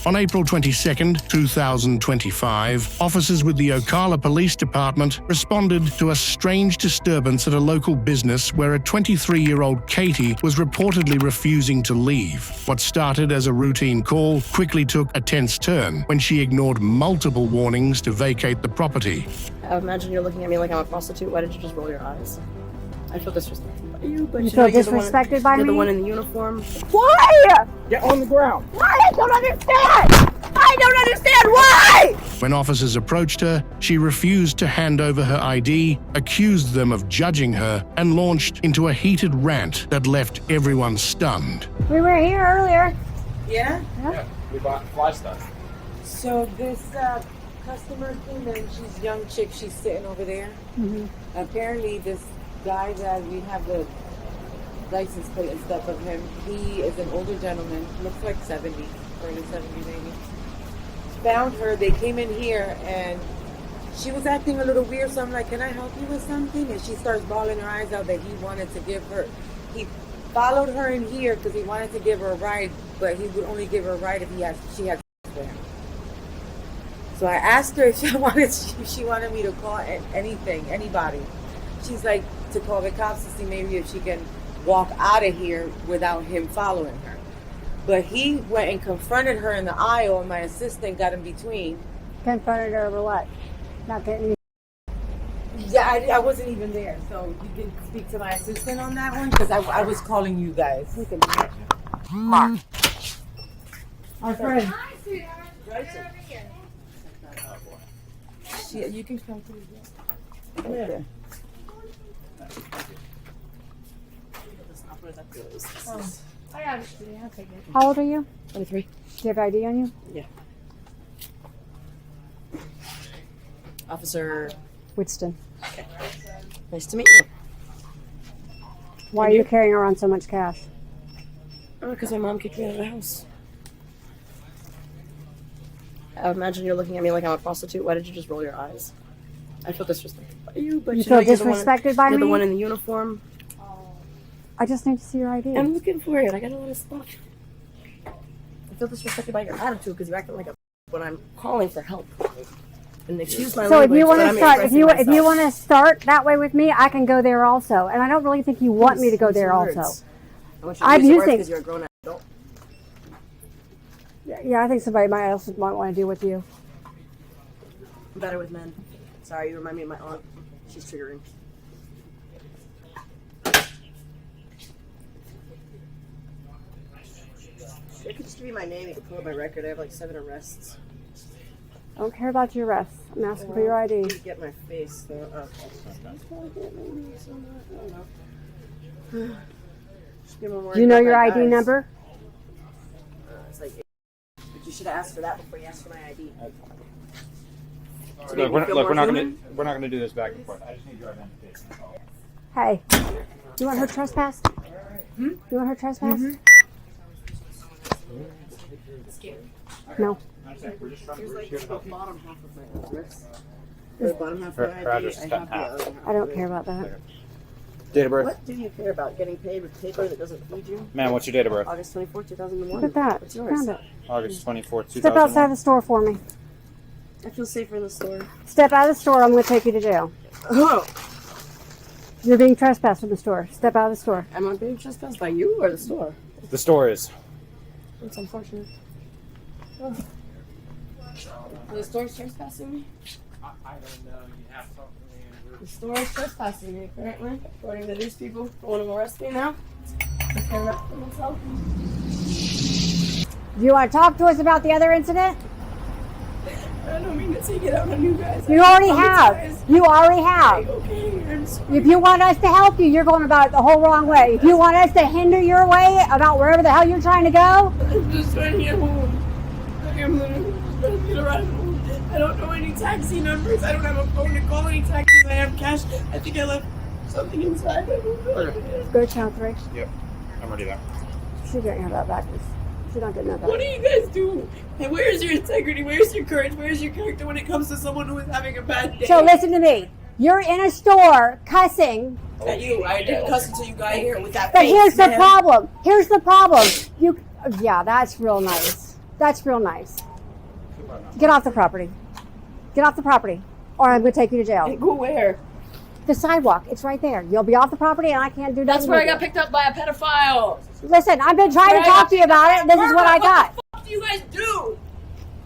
On April 22nd, 2025, officers with the Ocala Police Department responded to a strange disturbance at a local business where a 23-year-old Katie was reportedly refusing to leave. What started as a routine call quickly took a tense turn when she ignored multiple warnings to vacate the property. I imagine you're looking at me like I'm a prostitute. Why did you just roll your eyes? I feel disrespected by you, but you feel disrespected by me? You're the one in the uniform. Why? Get on the ground. Why? I don't understand. I don't understand why. When officers approached her, she refused to hand over her ID, accused them of judging her, and launched into a heated rant that left everyone stunned. We were here earlier. Yeah? Yeah, we bought fly stuff. So this customer came in, she's a young chick, she's sitting over there. Mm-hmm. Apparently this guy that we have the license plate and stuff of him, he is an older gentleman, looks like 70, early 70 maybe. Found her, they came in here and she was acting a little weird, so I'm like, can I help you with something? And she starts bawling her eyes out that he wanted to give her, he followed her in here because he wanted to give her a ride, but he would only give her a ride if she had for him. So I asked her if she wanted me to call anything, anybody. She's like, to call the cops to see maybe if she can walk out of here without him following her. But he went and confronted her in the aisle, and my assistant got in between. Confronted her over what? Not getting. Yeah, I wasn't even there, so you can speak to my assistant on that one because I was calling you guys. We can do it. Mark. Our friend. Hi, sweetheart. Right over here. You can come to the Come here. Oh, I got it. I'll take it. How old are you? 23. Do you have ID on you? Yeah. Officer Witston. Okay. Nice to meet you. Why are you carrying around so much cash? Because my mom kicked me out of the house. I imagine you're looking at me like I'm a prostitute. Why did you just roll your eyes? I feel disrespected by you, but you feel disrespected by me? You're the one in the uniform. I just need to see your ID. I'm looking for it. I got a lot of stuff. I feel disrespected by your attitude because you're acting like a when I'm calling for help. And excuse my so language, if you want to start, if you myself. want to start that way with me, I can go there also. And I don't really think you want me to go there also. I'm using because you're a grown adult. Yeah, I think somebody else might want to deal with you. I'm better with men. Sorry, you remind me of my aunt. She's triggering. It could just be my name. You could pull up my record. I have like 7 arrests. I don't care about your arrests. I'm asking for your ID. Get my face though. Do you know your ID number? It's like, but you should have asked for that before you asked for my ID. Look, we're not gonna do this back and forth. I just need your identification. Hey, you want her trespass? You want her trespass? No. Here's like the bottom half of my address. The bottom half of my ID. I have the other half. I don't care about that. Date of birth? What do you care about? Getting paid with paper that doesn't feed you? Ma'am, what's your date of birth? August 24th, 2001. Look at that. What's yours? Found it. August 24th, 2001. Step outside the store for me. I feel safer in the store. Step out of the store. I'm going to take you to jail. Oh. You're being trespassed from the store. Step out of the store. Am I being trespassed by you or the store? The store is. It's unfortunate. Oh. The store's trespassing me? I don't know. You have something. The store is trespassing me, apparently. According to these people, they want to arrest me now. I stand up for myself. Do you want to talk to us about the other incident? I don't mean to take it out on you guys. You already have. You already have. Okay, I'm sorry. If you want us to help you, you're going about it the whole wrong way. If you want us to hinder your way about wherever the hell you're trying to go, I'm just trying to get home. I'm literally just trying to get around home. I don't know any taxi numbers. I don't have a phone to call any taxis. I have cash. I think I left something inside. I don't know. go to channel 3. Yep, I'm already there. She didn't have that back. She don't get nothing. What do you guys do? And where's your integrity? Where's your courage? Where's your character when it comes to someone who is having a bad day? So listen to me. You're in a store cussing. At you. I didn't cuss until you got here with that But face, here's the man. problem. Here's the problem. Yeah, that's real nice. That's real nice. Get off the property. Get off the property, or I'm going to take you to jail. Go where? The sidewalk. It's right there. You'll be off the property, and I can't do nothing. That's where I with got picked up by a pedophile. Listen, I've been trying to talk to you about it. This is what I got. What the fuck do you guys do?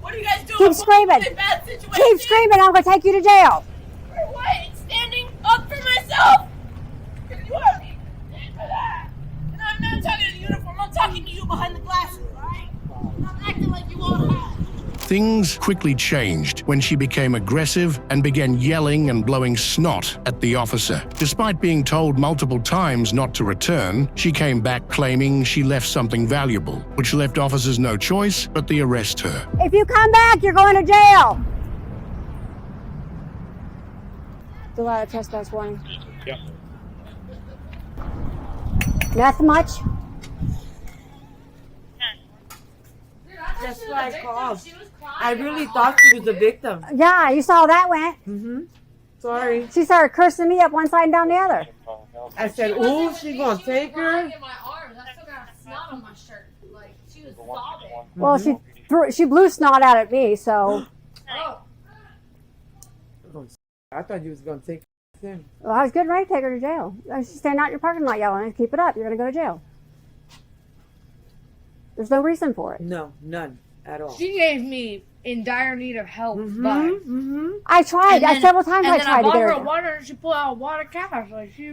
What do you guys do? Keep screaming. In bad situations? Keep screaming. I'm going to take you to jail. For what? Standing up for myself? Because you are me. For that. And I'm not talking to the uniform. I'm talking to you behind the glasses, alright? I'm acting like you all have. Things quickly changed when she became aggressive and began yelling and blowing snot at the officer. Despite being told multiple times not to return, she came back claiming she left something valuable, which left officers no choice but to arrest her. If you come back, you're going to jail. Fill out a trespass warning. Yep. Nothing much. That's what I called. I really thought she was a victim. Yeah, you saw how that went. Mm-hmm. Sorry. She started cursing me up one side and down the other. I said, "Ooh, she gonna take her." Well, she blew snot out at me, so. I thought you was gonna take her. Well, I was getting ready to take her to jail. She's standing out in your parking lot yelling, "Keep it up! You're gonna go to jail." There's no reason for it. No, none at all. She gave me in dire need of help. I tried. Several times I tried to get her. And then I bought her a water, and she pulled out a water cash. Like she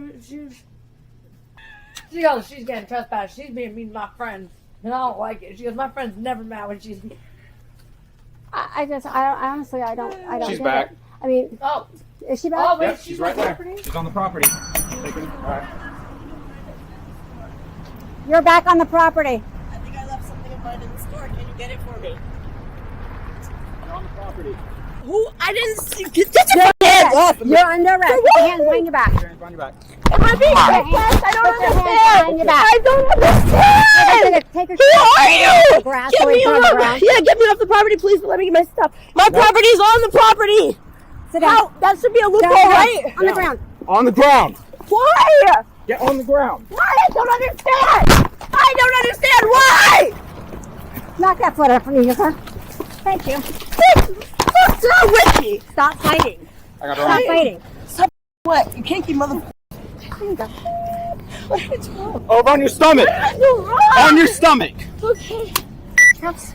goes, she's getting trespassed. She's being mean to my friends, and I don't like it. She goes, my friends never mad when she's. I honestly, I don't. She's get back. it. I mean, Oh, is she back? oh, wait, Yep, she's right there. She's on the property. All right. You're back on the property. I think I left something of mine in the store. Can you get it for me? You're on the property. Who? I didn't see. Get your hands off of me. You're under arrest. Put your hands behind your back. Hands behind your back. Am I being trespassed? I don't understand. I don't understand. Take her. Who are you? Grass Get away me from the off. ground. Yeah, get me off the property, please. But let me get my stuff. My property's on the property. Sit down. How? That should be a loophole, Down. right? On the ground. On the ground. Why? Get on the ground. Why? I don't understand. I don't understand why. Knock that foot up from you, sir. Thank you. What's wrong with me? Stop fighting. I got her Stop on. fighting. Stop what? You can't keep mother. What's wrong? Over on your stomach. What's wrong? On your stomach. Okay. Oops.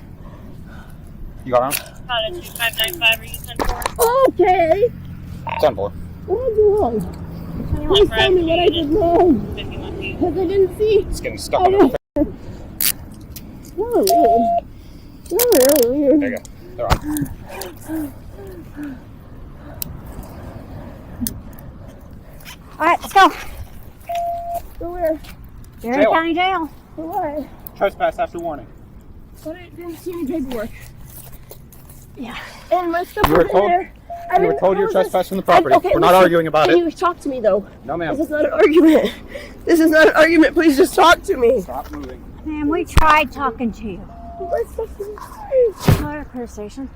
You got her on? About a 2595, are you 10-4? Okay. 10-4. What's wrong? Please tell me what I did wrong. Because I didn't see. It's getting stuck on her face. You're weird. You're really weird. There you go. They're on. All right, let's go. Go where? Marion Jail. County Jail. For what? Trespass after warning. But I didn't see any paperwork. Yeah. And my stuff You were was told- in there. You were told you're trespassing the property. We're not arguing about Can it. you talk to me though? No, ma'am. This is not an argument. This is not an argument. Please just talk to me. Stop moving. Man, we tried talking to you. What's supposed to be? Not a police station.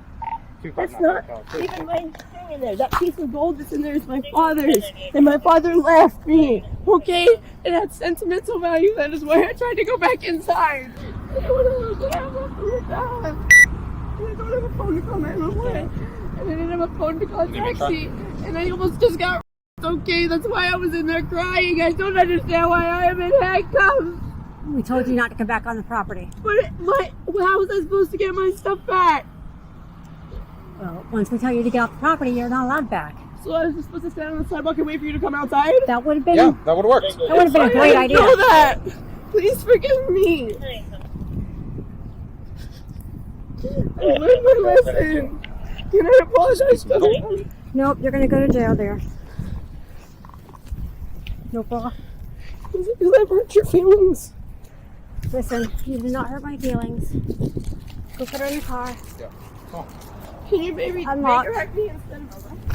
That's not even my thing in there. That piece of gold that's in there is my father's. And my father left me. Okay? It had sentimental value. That is why I tried to go back inside. I don't have a phone to call 911. And I didn't have a phone to call a taxi. And I almost just got okay. That's why I was in there crying. I don't understand why I am in handcuffs. We told you not to come back on the property. But how was I supposed to get my stuff back? Well, once we tell you to get off the property, you're not allowed back. So I was just supposed to stand on the sidewalk and wait for you to come outside? That would have been. Yeah, that would have worked. That would have been a great idea. I didn't know that. Please forgive me. I learned my lesson. Can I apologize for that? Nope, you're gonna go to jail there. No problem. Because I've hurt your feelings. Listen, you did not hurt my feelings. Go put her in the car. Yeah. Oh. Can you maybe redirect me instead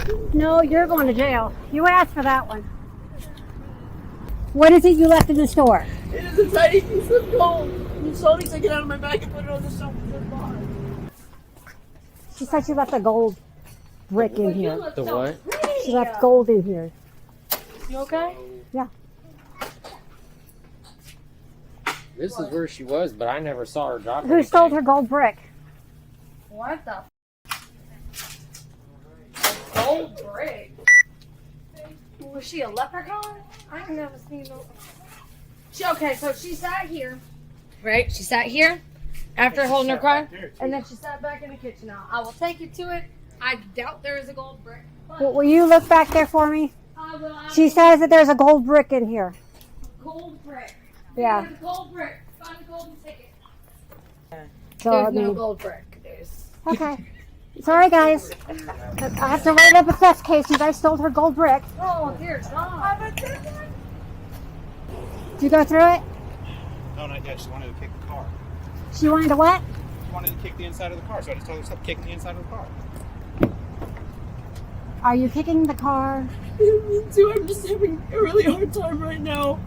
of... No, you're going to jail. You asked for that one. What is it you left in the store? It is a tiny piece of gold. You told me to take it out of my bag and put it on the shelf of the bar. She said she left a gold brick in here. The what? She left gold in here. You okay? Yeah. This is where she was, but I never saw her drop Who stole her gold brick? What the? A gold brick? Was she a leprechaun? I've never seen no. Okay, so she sat here. Right? She sat here after holding her car, and then she sat back in the kitchen. Now, I will take you to it. I doubt there is a gold brick. Well, will you look back there for me? I will. She says that there's a gold brick in here. Gold brick. Yeah. There's a gold brick. Find the golden ticket. So, There's I mean, no gold brick. There's. Okay. Sorry, guys. I have to write up a theft case. You guys stole her gold brick. Oh, dear God. Did you go through it? No, not yet. She wanted to kick the car. She wanted to what? She wanted to kick the inside of the car, so I just told her to stop kicking the inside of the car. Are you kicking the car? I didn't mean to. I'm just having a really hard time right now.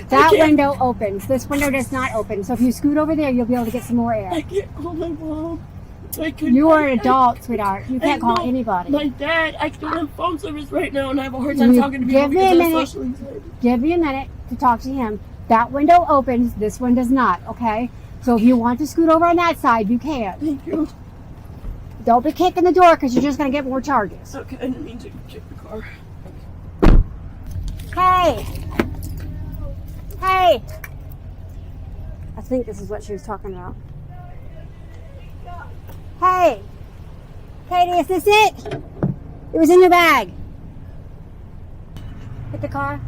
That window opens. This window does not open. So if you scoot over there, you'll be able to get some more air. I can't call my mom. I couldn't. You are an adult, sweetheart. You can't call anybody. My dad, I don't have phone service right now, and I have a hard time talking to people because I'm social anxiety. Give me a minute to talk to him. That window opens. This one does not, okay? So if you want to scoot over on that side, you can. Thank you. Don't be kicking the door because you're just going to get more charges. Okay, I didn't mean to kick the car. Hey! Hey! I think this is what she was talking about. Hey! Katie, is this it? It was in your bag. Hit the car.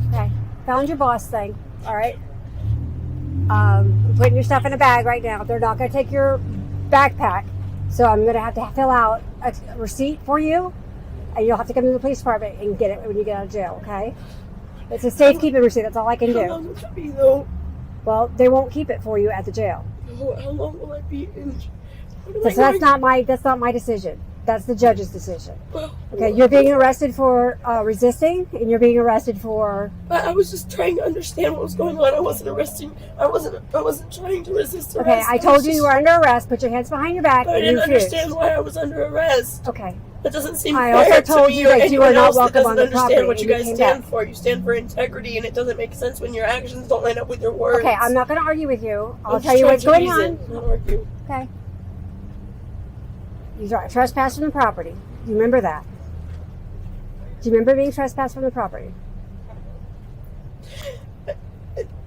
Okay. Found your boss thing. All right. Putting your stuff in a bag right now. They're not going to take your backpack. So I'm going to have to fill out a receipt for you. And you'll have to come to the police department and get it when you get out of jail, okay? It's a safekeeping receipt. That's all I can do. How long will it be, though? Well, they won't keep it for you at the jail. How long will I be in? So that's not my decision. That's the judge's decision. Okay, you're being arrested for resisting, and you're being arrested for. I was just trying to understand what was going on. I wasn't arresting. I wasn't trying to resist arrest. Okay, I told you you were under arrest. Put your hands behind your back. I and didn't refuse. understand why I was under arrest. Okay. That doesn't seem I fair also told to me you or that you are anyone not else that welcome on the doesn't understand property, what you and you guys came stand back. for. You stand for integrity, and it doesn't make sense when your actions don't line up with your words. Okay, I'm not going to argue with you. I'll I'm tell you just what's trying going to on. reason, not argue. Okay. You are trespassing the property. Do you remember that? Do you remember being trespassed from the property?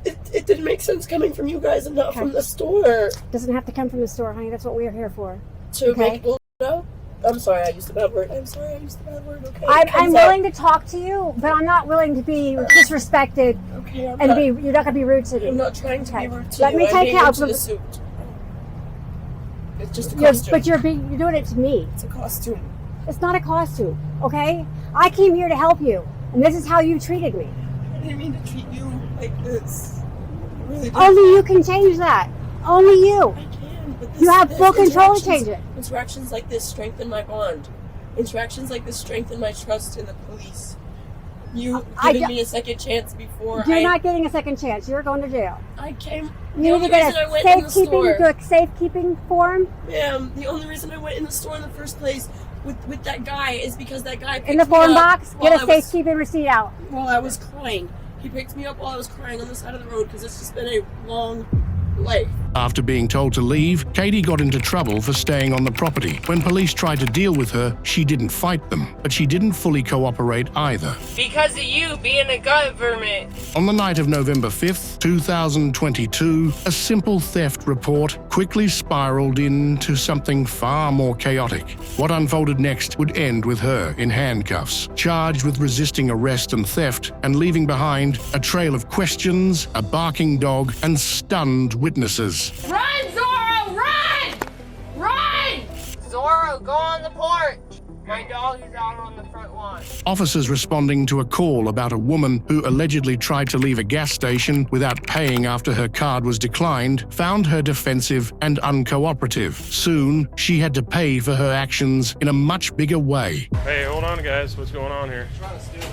It didn't make sense coming from you guys and not from the store. Doesn't have to come from the store, honey. That's what we're here for. To okay? make bullshit up? I'm sorry, I used a bad word. I'm sorry, I used a bad word. Okay. I'm willing to talk to you, but I'm not willing to be disrespected. Okay, you're not gonna be rude to me. I'm not trying to be rude to Let you. me take out out the suit. It's just a costume. But you're doing it to me. It's a costume. It's not a costume, okay? I came here to help you, and this is how you treated me. I didn't mean to treat you like this. I really didn't. Only you can change that. Only you. I can, but You have full control to change it. Interactions like this strengthen my bond. Interactions like this strengthen my trust in the police. You giving me a second chance before You're not getting a second chance. You're going to jail. I came. You need to get a safekeeping form. Ma'am, the only reason I went in the store in the first place with that guy is because that guy picked in the me form up box, while get a I was- safekeeping receipt out. While I was crying. He picked me up while I was crying on the side of the road because it's just been a long life. After being told to leave, Katie got into trouble for staying on the property. When police tried to deal with her, she didn't fight them, but she didn't fully cooperate either. Because of you being a government. On the night of November 5th, 2022, a simple theft report quickly spiraled into something far more chaotic. What unfolded next would end with her in handcuffs, charged with resisting arrest and theft, and leaving behind a trail of questions, a barking dog, and stunned witnesses. Run, Zorro, run! Run! Zorro, No, go on the porch. My dog is out on the front lawn. Officers responding to a call about a woman who allegedly tried to leave a gas station without paying after her card was declined found her defensive and uncooperative. Soon, she had to pay for her actions in a much bigger way. Hey, hold on, guys. What's going on here? Trying to steal these.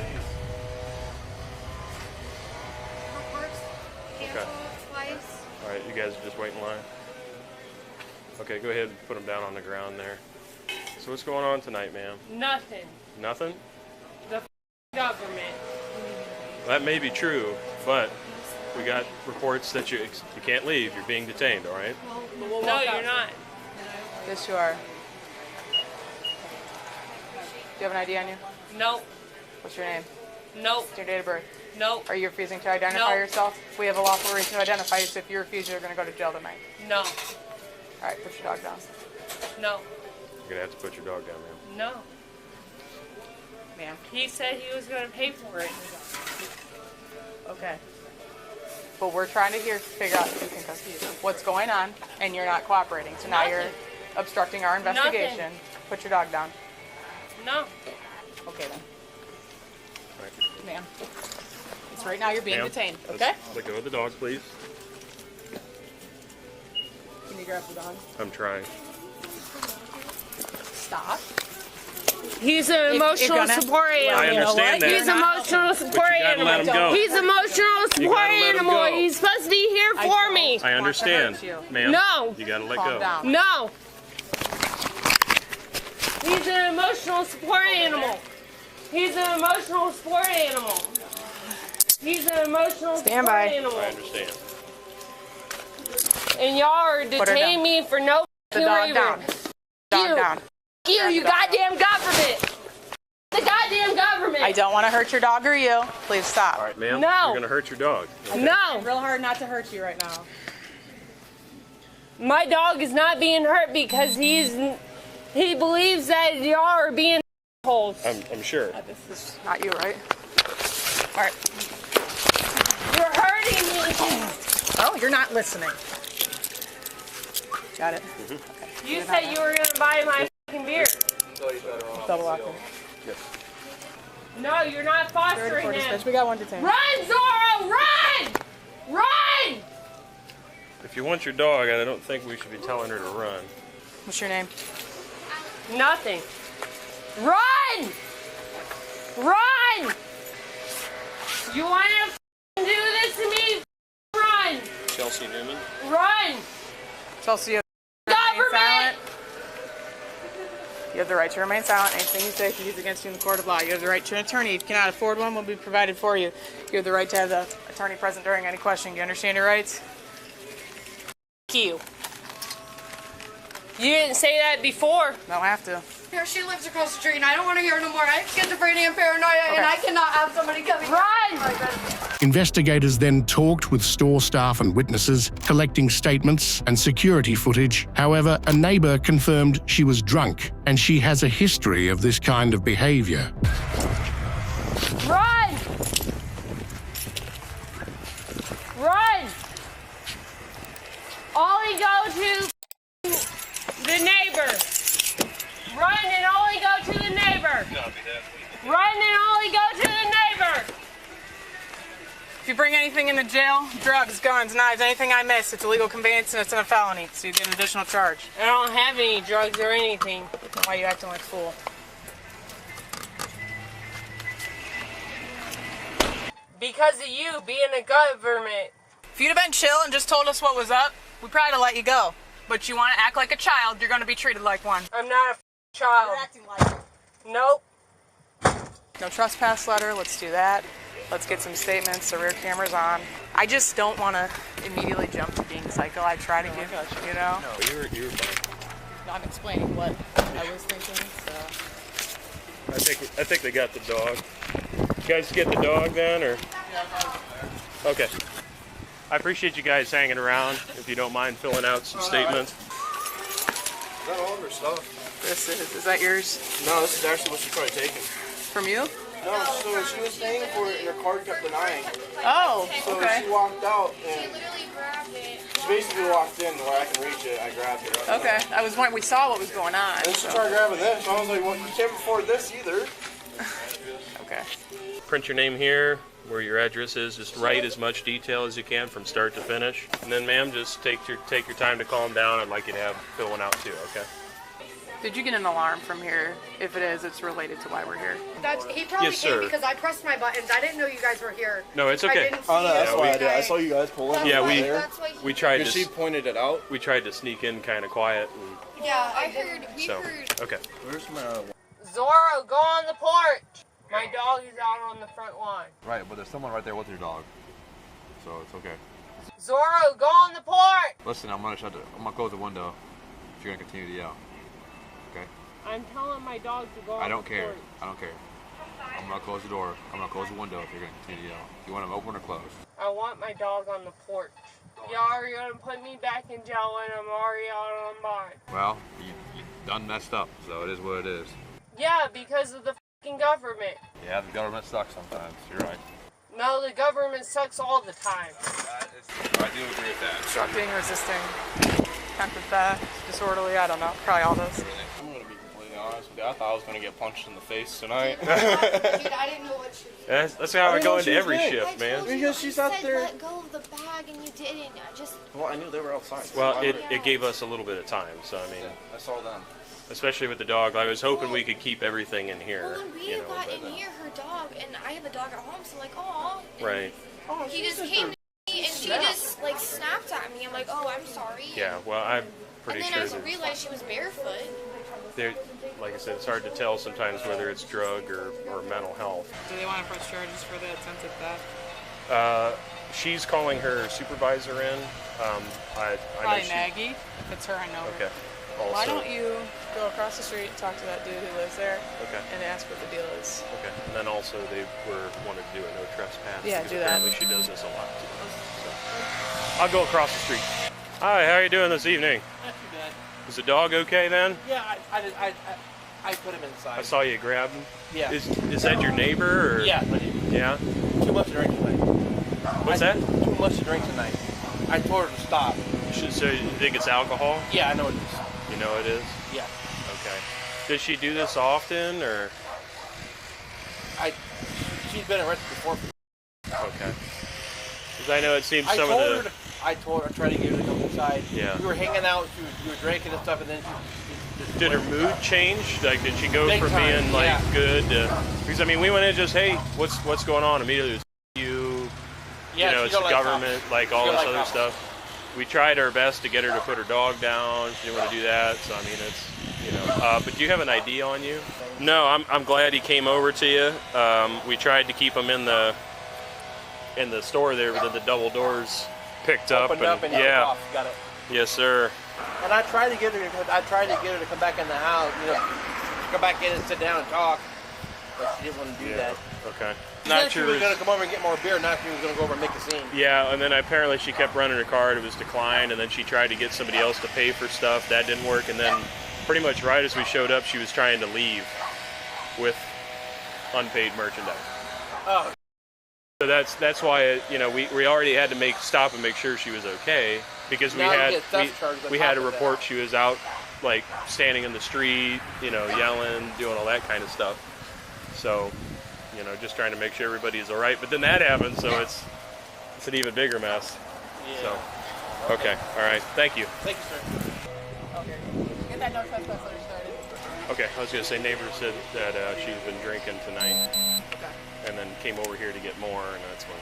Okay. All right, you guys just wait in line. Okay, go ahead and put them down on the ground there. So what's going on tonight, ma'am? Nothing. Nothing? The government. That may be true, but we got reports that you can't leave. You're being detained, all right? No, you're not. Yes, you are. Do you have an ID on you? Nope. What's your name? Nope. What's your date of birth? Nope. Are you refusing to identify Nope. yourself? We have a lawful reason to identify you, so if you refuse, you're going to go to jail tonight. No. All right, put your dog down. No. You're going to have to put your dog down, ma'am. No. Ma'am. He said he was going to pay for it. Okay. But we're trying to figure out who can custody you. What's going on, and you're not cooperating. So now you're obstructing our investigation. Nothing. Put your dog down. No. Okay then. Right. Ma'am. It's right now you're being Ma'am, detained, let's okay? Let go of the dog, please. Can you grab the dog? I'm trying. Stop. He's an emotional support animal. I understand that. He's an emotional support you gotta animal. let him go. He's an emotional support gotta let him animal. go. He's supposed to be here for me. I understand, ma'am. No. You got to let Calm go. down. No. He's an emotional support animal. He's an emotional support animal. He's an emotional Stand support by. animal. I understand. And y'all are Put her detaining down. me for no The fucking dog reason. down. Dog down. You goddamn government. The goddamn government. I don't want to hurt your dog or you. Please stop. All right, ma'am. No. You're going to hurt your dog. Okay. No. Real hard not to hurt you right now. My dog is not being hurt because he believes that y'all are being assholes. I'm sure. This is not you, right? All right. You're hurting me. Oh, you're not listening. Got it? You said you were gonna buy my fucking beer. Double locker. Yes. No, you're not fostering him. We got one detained. Run, Zorro, run! Run! If you want your dog, I don't think we should be telling her to run. What's your name? Nothing. Run! Run! You want to do this to me? Run! Chelsea Newman. Run! Chelsea, you have Government! silent. You have the right to remain silent. Anything you say can be used against you in the court of law. You have the right to an attorney. If you cannot afford one, will be provided for you. You have the right to have the attorney present during any questioning. Do you understand your rights? You. You didn't say that before. Don't have to. Here, she lives across the street, and I don't want to hear no more. I have schizophrenia and paranoia, and I cannot have somebody coming. Run! Investigators then talked with store staff and witnesses, collecting statements and security footage. However, a neighbor confirmed she was drunk, and she has a history of this kind of behavior. Run! Run! Only go to the neighbor. Run and only go to the neighbor. Run and only go to the neighbor. If you bring anything into jail, drugs, guns, knives, anything I miss, it's illegal conveyance and it's a felony. So you get an additional charge. I don't have any drugs or anything. Why are you acting like a fool? Because of you being a government. If you'd have been chill and just told us what was up, we'd probably let you go. But you want to act like a child, you're going to be treated like one. I'm not a child. You're acting like it. Nope. No trespass letter, let's do that. Let's get some statements, the rear camera's on. I just don't want to immediately jump to being psycho. I try to give, you know? No, you're fine. No, I'm explaining what I was thinking, so. I think they got the dog. You guys get the dog then, or? Okay. I appreciate you guys hanging around. If you don't mind filling out some statements. Is that all of her stuff? This is that yours? No, this is actually what she's probably taken. From you? No, so she was paying for it and her card kept denying. Oh, so okay. she walked out and Literally grabbed it. She basically walked in to where I can reach it. I grabbed her. Okay. I was wondering, we saw what was going on. And then she started grabbing this. I was like, well, you can't afford this either. Okay. Print your name here, where your address is. Just write as much detail as you can from start to finish. And then, ma'am, just take your time to calm down. I'd like you to fill one out too, okay? Did you get an alarm from here? If it is, it's related to why we're here. He probably Yes, came sir. because I pressed my buttons. I didn't know you guys were here. No, it's okay. I didn't see Oh, no, that's you. why I did. I saw you guys pull in. Yeah, we tried to. She pointed it out. We tried to sneak in kind of quiet. Yeah, I heard. We So, heard. okay. Where's my... Zorro, go on the porch. My dog is out on the front lawn. Right, but there's someone right there with your dog, so it's okay. Zorro, go on the porch. Listen, I'm gonna close the window if you're gonna continue to yell. Okay? I'm telling my dog to go on I don't the care. porch. I don't care. I'm gonna close the door. I'm gonna close the window if you're gonna continue to yell. You want them open or closed? I want my dog on the porch. Y'all are gonna put me back in jail when I'm already out on bond. Well, you done messed up, so it is what it is. Yeah, because of the fucking government. Yeah, the government sucks sometimes. You're right. No, the government sucks all the time. I do agree with that. Obstructing, resisting, attempted theft, disorderly, I don't know. Probably all those. I'm going to be completely honest with you. I thought I was going to get punched in the face tonight. Dude, I didn't know what she was. That's how I go into every shift, man. Because she's out there. Let go of the bag and you didn't. I just. Well, I knew they were outside. Well, it gave us a little bit of time, so I mean, I saw them. especially with the dog, I was hoping we could keep everything in here. Well, when we got in here, her dog, and I have a dog at home, so like, oh. Right. He just came to me and she just like snapped at me. I'm like, oh, I'm sorry. Yeah. Well, I'm pretty and sure then I realized she was barefoot. like I said, it's hard to tell sometimes whether it's drug or mental health. Do they want to press charges for the attempted theft? She's calling her supervisor in. I know Probably Maggie. If it's her, I know her. Okay. Also, Why don't you go across the street and talk to that dude who lives there? Okay. And ask what the deal is. Okay. And then also they wanted to do a no trespass. Yeah, because do that. apparently she does this a lot too. So, I'll go across the street. Hi, how are you doing this evening? Not too bad. Is the dog okay then? Yeah, I put him inside. I saw you grab him. Yeah. Is that your neighbor? Or? Yeah, my neighbor. Yeah. Too much to drink tonight. What's that? Too much to drink tonight. I told her to stop. So you think it's alcohol? Yeah, I know it is. You know it is? Yeah. Okay. Does she do this often, or? She's been arrested before. Okay. Because I know it seems I some told of her the. I told her I tried to get her to come inside. Yeah. We were hanging out. We were drinking and stuff, and then Did her mood change? Like, did she go Big from time, being like yeah. good to? Because I mean, we went in just, hey, what's going on? Immediately, it was you. Yeah, you know, she it's the don't like government, cops. like She all don't this like other cops. stuff. We tried our best to get her to put her dog down. She didn't want to do that. So I mean, it's But do you have an ID on you? No, I'm glad he came over to you. We tried to keep him in the store there, but then the double doors picked up. Opened up and yeah. off. Got it. Yes, sir. And I tried to get her. To come back in the house. Come back in and sit down and talk. But she didn't want to do that. Okay. She Not said she sure. was going to come over and get more beer. Not she was going to go over and make a scene. Yeah, and then apparently she kept running her card. It was declined, and then she tried to get somebody else to pay for stuff. That didn't work, and then pretty much right as we showed up, she was trying to leave with unpaid merchandise. Oh. So that's why we already had to stop and make sure she was okay, because Now you get theft charges on we had top a of that. report she was out like standing in the street, yelling, doing all that kind of stuff. So, just trying to make sure everybody's all right. But then that happened, so it's an even bigger mess. Yeah. So, okay, all right, thank you. Thank you, sir. Okay. Get that no trespass letter started. Okay, I was gonna say neighbor said that she's been drinking tonight, Okay. and then came over here to get more, and that's when.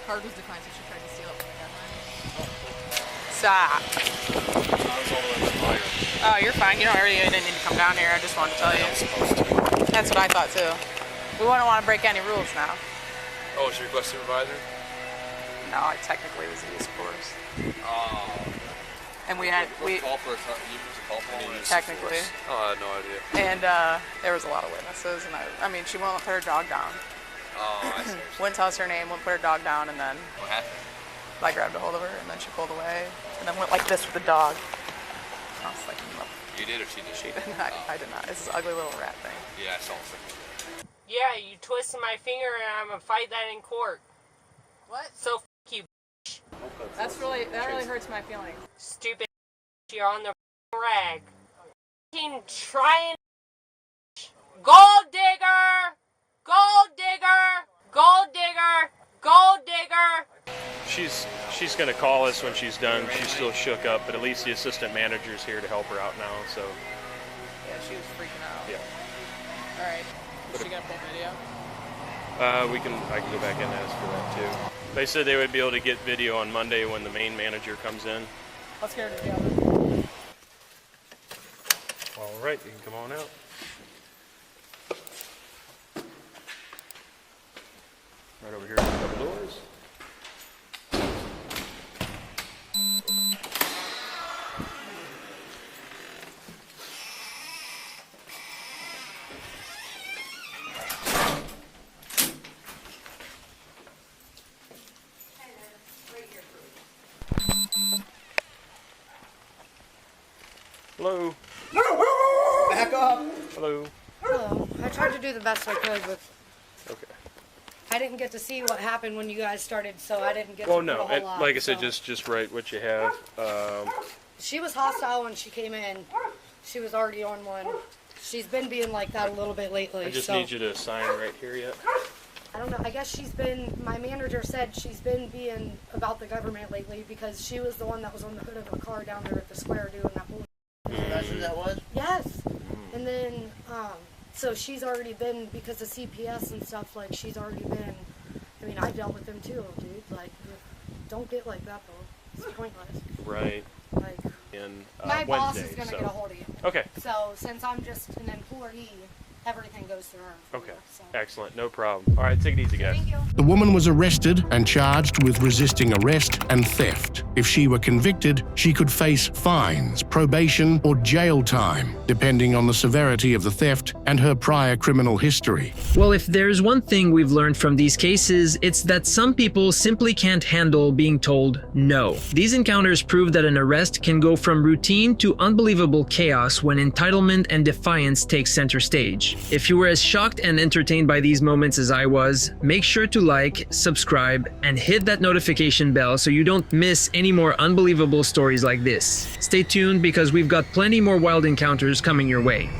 Card was declined, so she tried to steal it from the deadline. Stop. Oh, you're fine. You didn't need to come down here. I just wanted to tell you. That's what I thought too. We wouldn't want to break any rules now. Oh, is your request supervisor? No, I technically was a use force. Oh. And we had call for a technically. Oh, I had no idea. And there was a lot of witnesses, and I mean, she wouldn't put her dog down. Oh, I see. Wouldn't tell us her name. Wouldn't put her dog down, and then What happened? I grabbed a hold of her, and then she pulled away, and then went like this with the dog. I was like, no. You did or she did? She did. I did not. It's this ugly little rat thing. Yeah, I saw it. Yeah, you twisted my finger and I'm gonna fight that in court. What? So f*** you. Okay. that really hurts my feelings. Stupid, you're on the rag. Trying. Gold digger! Gold digger! Gold digger! Gold digger! She's gonna call us when she's done. She's still shook up, but at least the assistant manager's here to help her out now. So. Yeah, she was freaking out. Yeah. All right. Is she gonna pull video? I can go back in and ask for that too. They said they would be able to get video on Monday when the main manager comes in. Let's get her together. All right, you can come on out. Right over here, a couple doors. Hello. Back up. Hello. Hello. I tried to do the best I could, but Okay. I didn't get to see what happened when you guys started, so I didn't get Well, to put a no, whole and lot. like I said, so. just write what you have. She was hostile when she came in. She was already on one. She's been being like that a little bit lately. I just so. need you to sign right here yet. I don't know. I guess my manager said she's been being about the government lately because she was the one that was on the hood of her car down there at the square doing that bullshit. That's who that was? Yes. And then, so she's already been, because of CPS and stuff, like, she's already been, I mean, I dealt with them too, dude. Like, don't get like that, though. It's pointless. Right. Like, in my boss Wednesday, is going to so. get a hold of you. Okay. So, since I'm just an employee, everything goes through her. Okay. Excellent. No problem. All right, take it easy, guys. Thank you. The woman was arrested and charged with resisting arrest and theft. If she were convicted, she could face fines, probation, or jail time, depending on the severity of the theft and her prior criminal history. Well, if there's one thing we've learned from these cases, it's that some people simply can't handle being told no. These encounters prove that an arrest can go from routine to unbelievable chaos when entitlement and defiance take center stage. If you were as shocked and entertained by these moments as I was, make sure to like, subscribe, and hit that notification bell so you don't miss any more unbelievable stories like this. Stay tuned because we've got plenty more wild encounters coming your way.